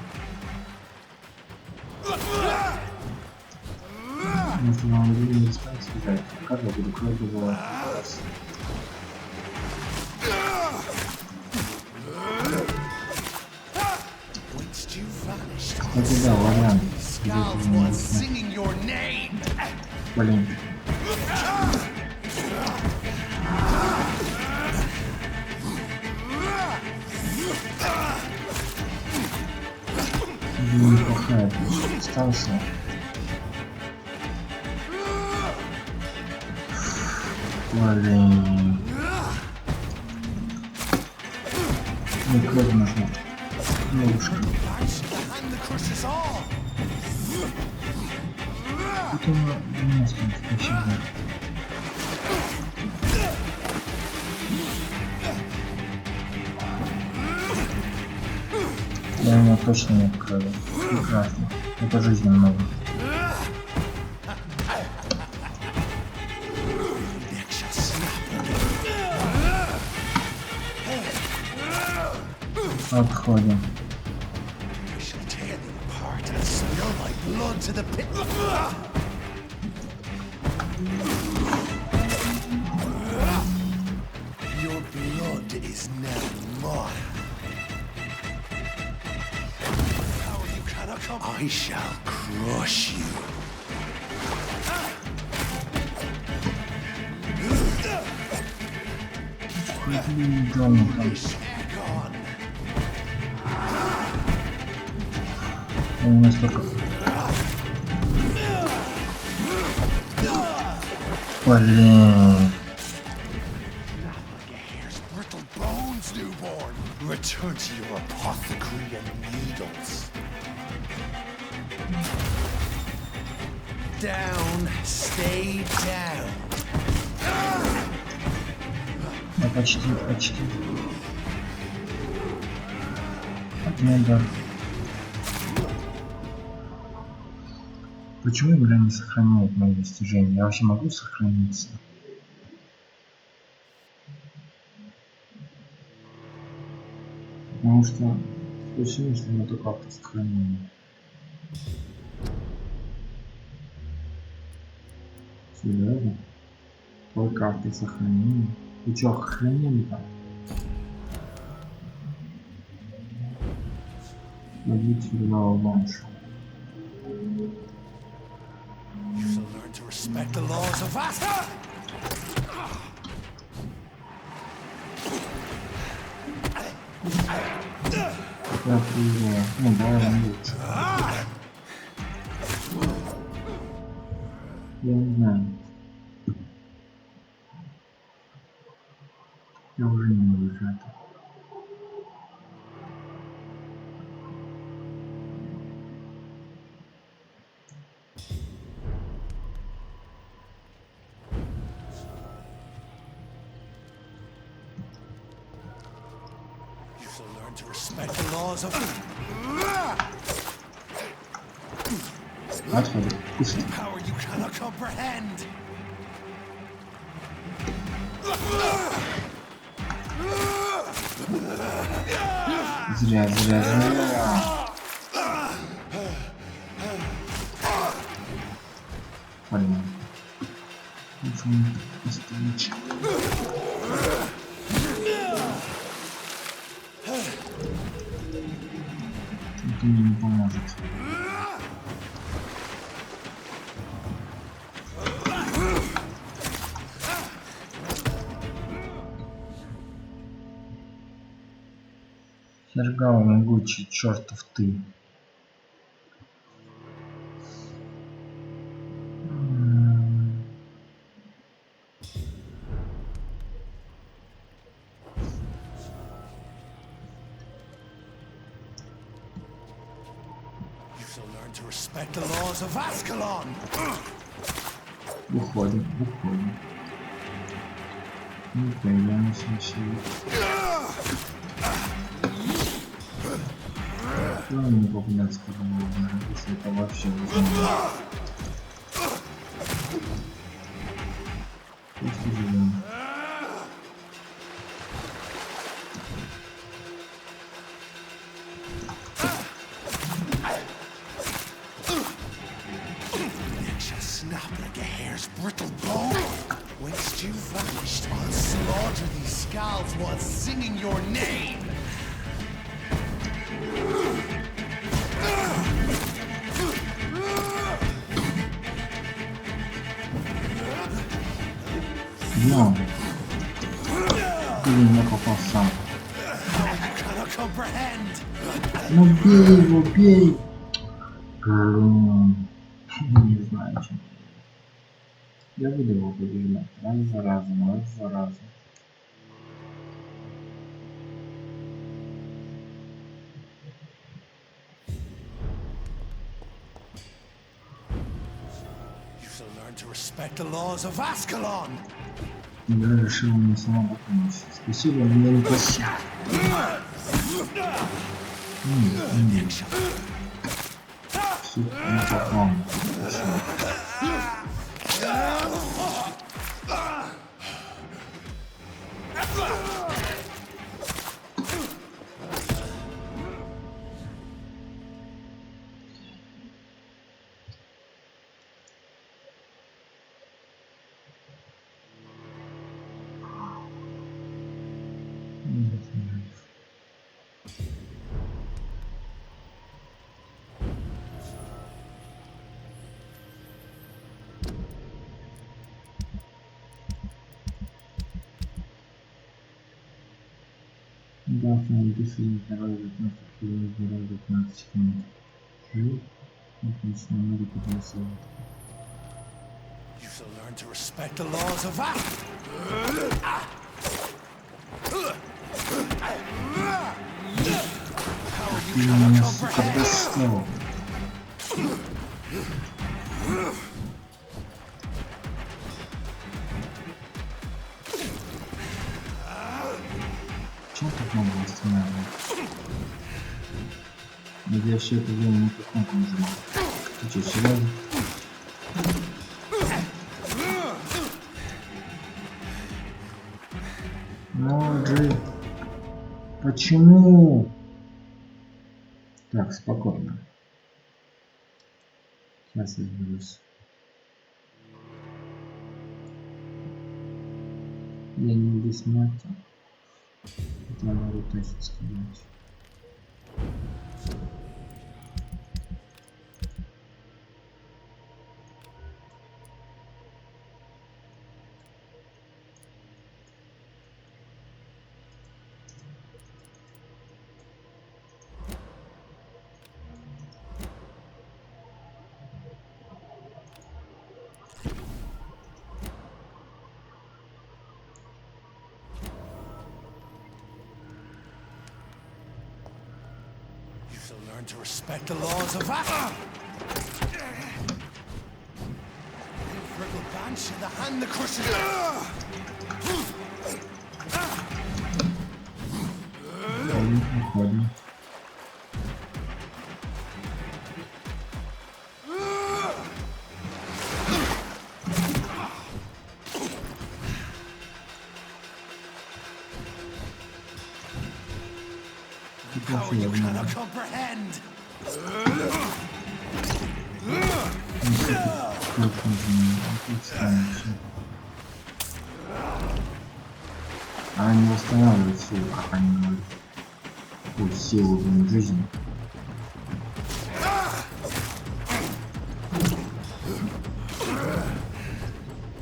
Если вам не спать, сказать, как я буду кровь добывать. Кстати, да, вариант. Блин. Неплохая. Остался. Блин. Мне кровь нужна. Девушка. Это несколько спасибо. Я у него точно нет крови. Прекрасно. Это жизни много. Отходим. Your blood is now mine. I shall crush you. У меня столько. Блин. Return to your apothecary and needles. Down, stay down. Да почти. Ну да. Почему игра не сохраняет мои достижения? Я вообще могу сохраниться? Потому что почему, что нету как-то сохранения? Серьезно? Какой карты сохранения? Ты чё, охренели-то? Убить Фергалой Банши. Я приезжаю. Ну да, лучше. Я не знаю. Я уже не могу играть. To respect the laws of power you cannot comprehend. Зря. Блин. Встреча. Это мне не поможет. Фергалой могучий, чертов ты. Уходим, уходим. Не появляемся вообще. Ну, не попадаться по удара, если это вообще возможно. Просто живем. Brittle bone. Whence you vanished, I'll slaughter these scalds while singing your name. No. Ты меня попал сам. Ну бей его, бей! Не знаю, чем. Я буду его побеждать раз за разом, раз за разом. You shall learn to respect the laws of Ascalon. Я решил мне самому помочь. Спасибо, меня не просил. Сука, не попал. Да, написано здоровье 15 секунд, здоровье 15 секунд. Отлично, надо подписывать. You shall learn to respect the laws of Ты меня, сука, достал. Чем тут много восстанавливать? Я вообще это время не по кнопку нажимал. Ты что, серьезно? Ну, Джей. Почему? Так, спокойно. Сейчас разберусь. Я не бессмертен. Это я могу точно сказать. Learn to respect the laws of Ascalon. Banshi, the hand the crusher. Power you cannot comprehend. Она не восстанавливает силу, как они говорят. Пусть силу в жизни.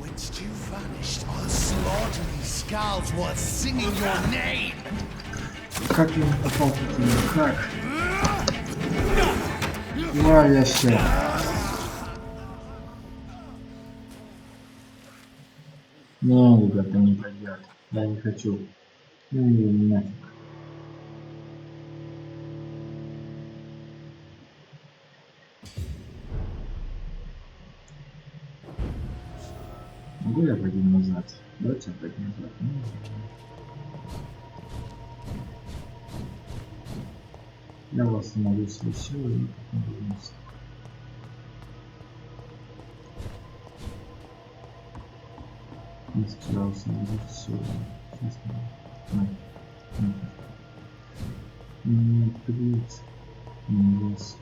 Whence you vanished, I'll slaughter these scalds while singing your name. Как я не попал туда? Как? Лавяще. Не, ребята, не пойдет. Я не хочу. Ну и нафиг. Могу я пойти назад? Давайте я пойду назад. Я восстановлю свои силы и потом вернусь. Не старался видеть все. Честно. Не открыть. Не вас.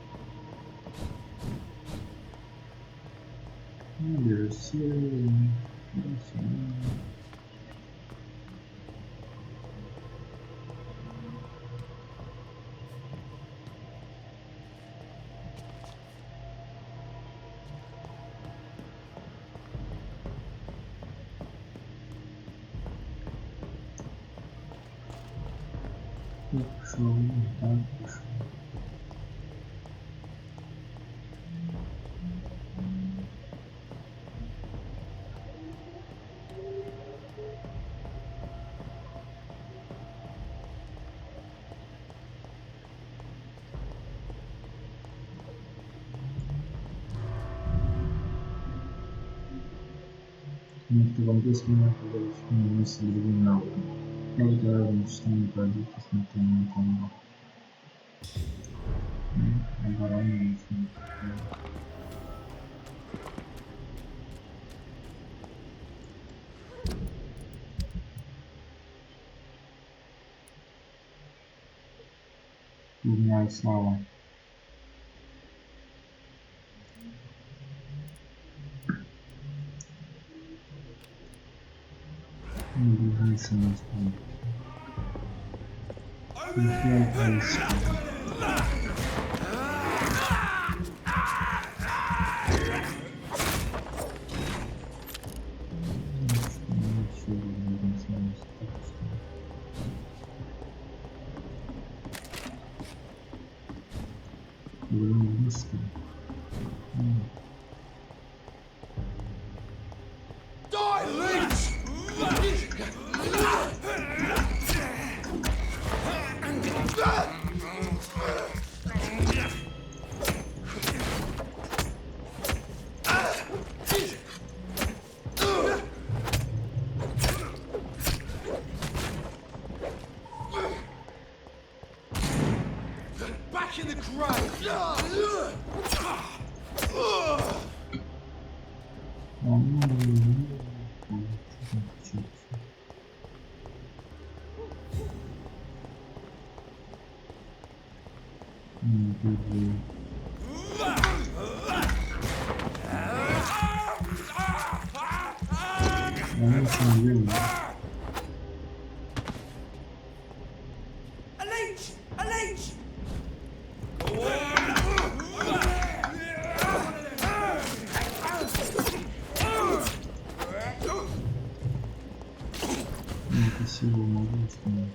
Беру силы. Пошел, так пошел. Некто вампир меня подальше мысли другим навыком. Я разговариваю, что не пройдет, посмотрю на комбо. Оборону не Дня и слава. Не ближайший на исполнение. Силу могу установить.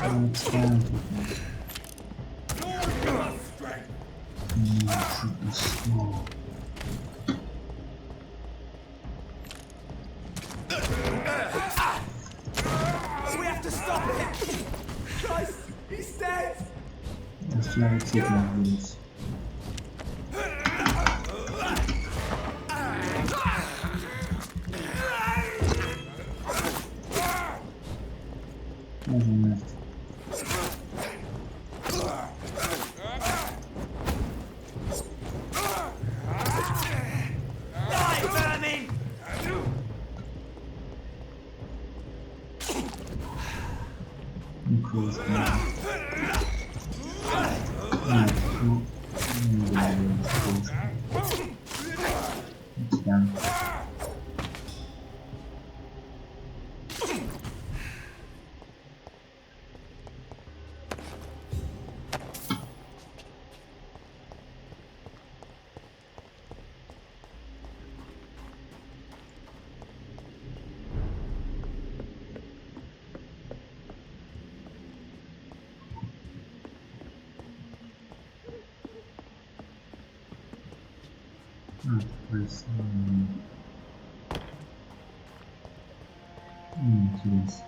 Отставим тут. Оставить цепь на улице. Интересно.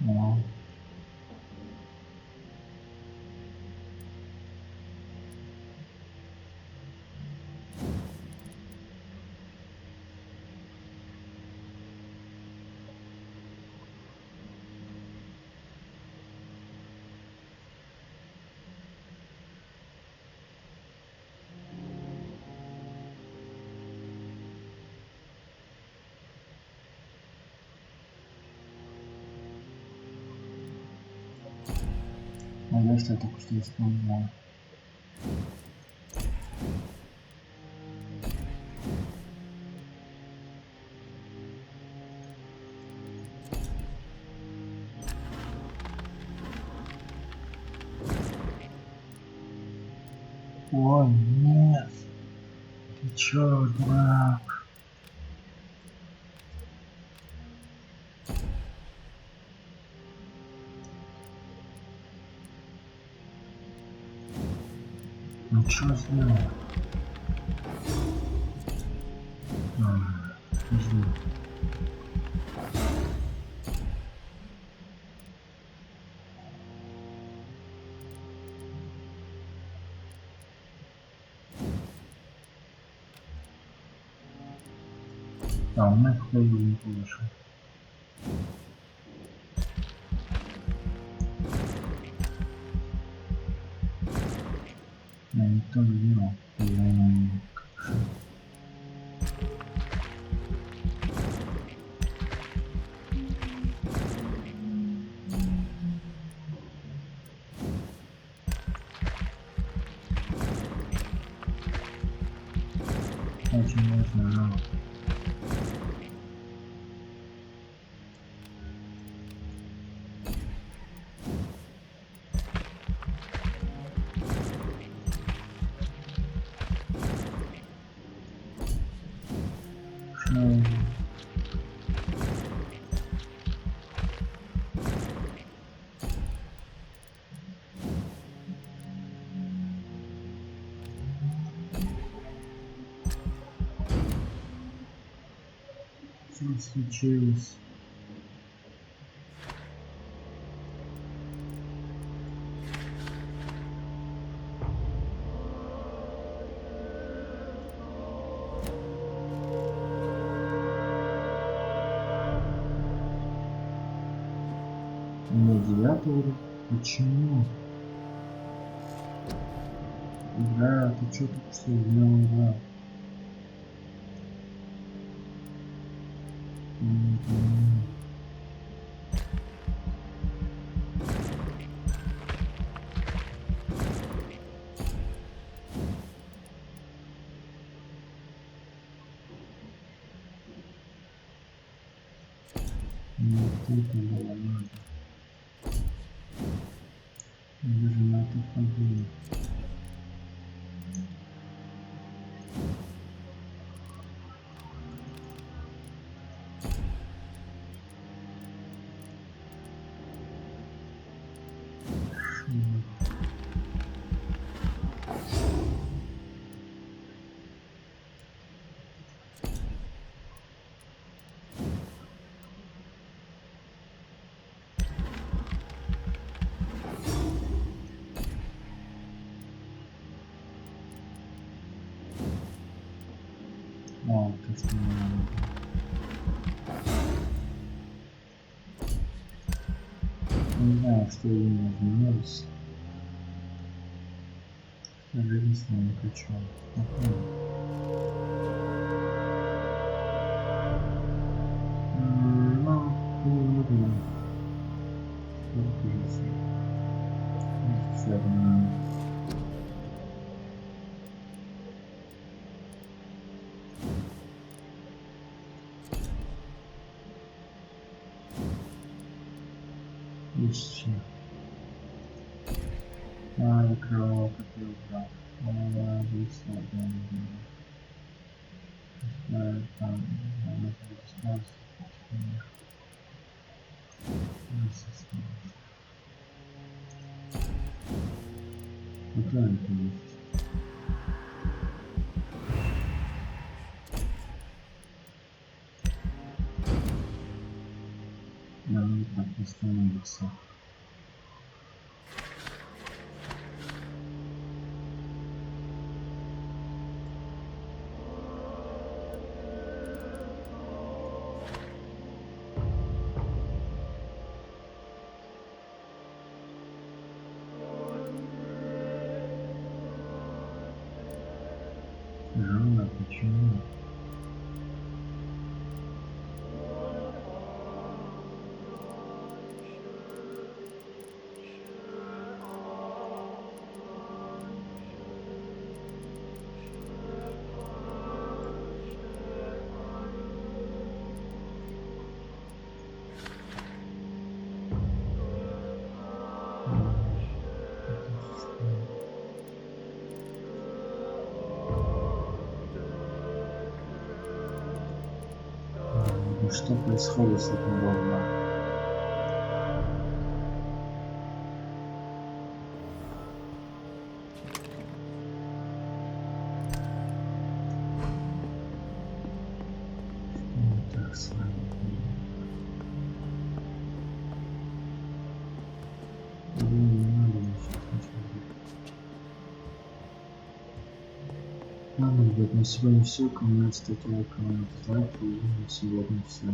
No. Я что только что использовал. Ой, нет. Ты чё, дурак? Ну чё сделал? Подожди. А, у меня какой уровень повыше. Я не то сделал. Очень важно, но... Что случилось? На 9 уровень? Почему? Да, ты что тут что сделал, да? Вот это было надо. Даже на это ходили. О, то, что мне надо. Не знаю, что именно изменилось. Даже лично не хочу. Ну, не буду. Все равно. Ищем. Я кровавый убрал. Выяснил, там, надо так остановиться. Шона, почему? Что происходит с этим богом? Так, с вами. Не надо ничего. Ладно, ребят, на сегодня все. Кому нравится, ставьте лайк, комментарий. На сегодня все.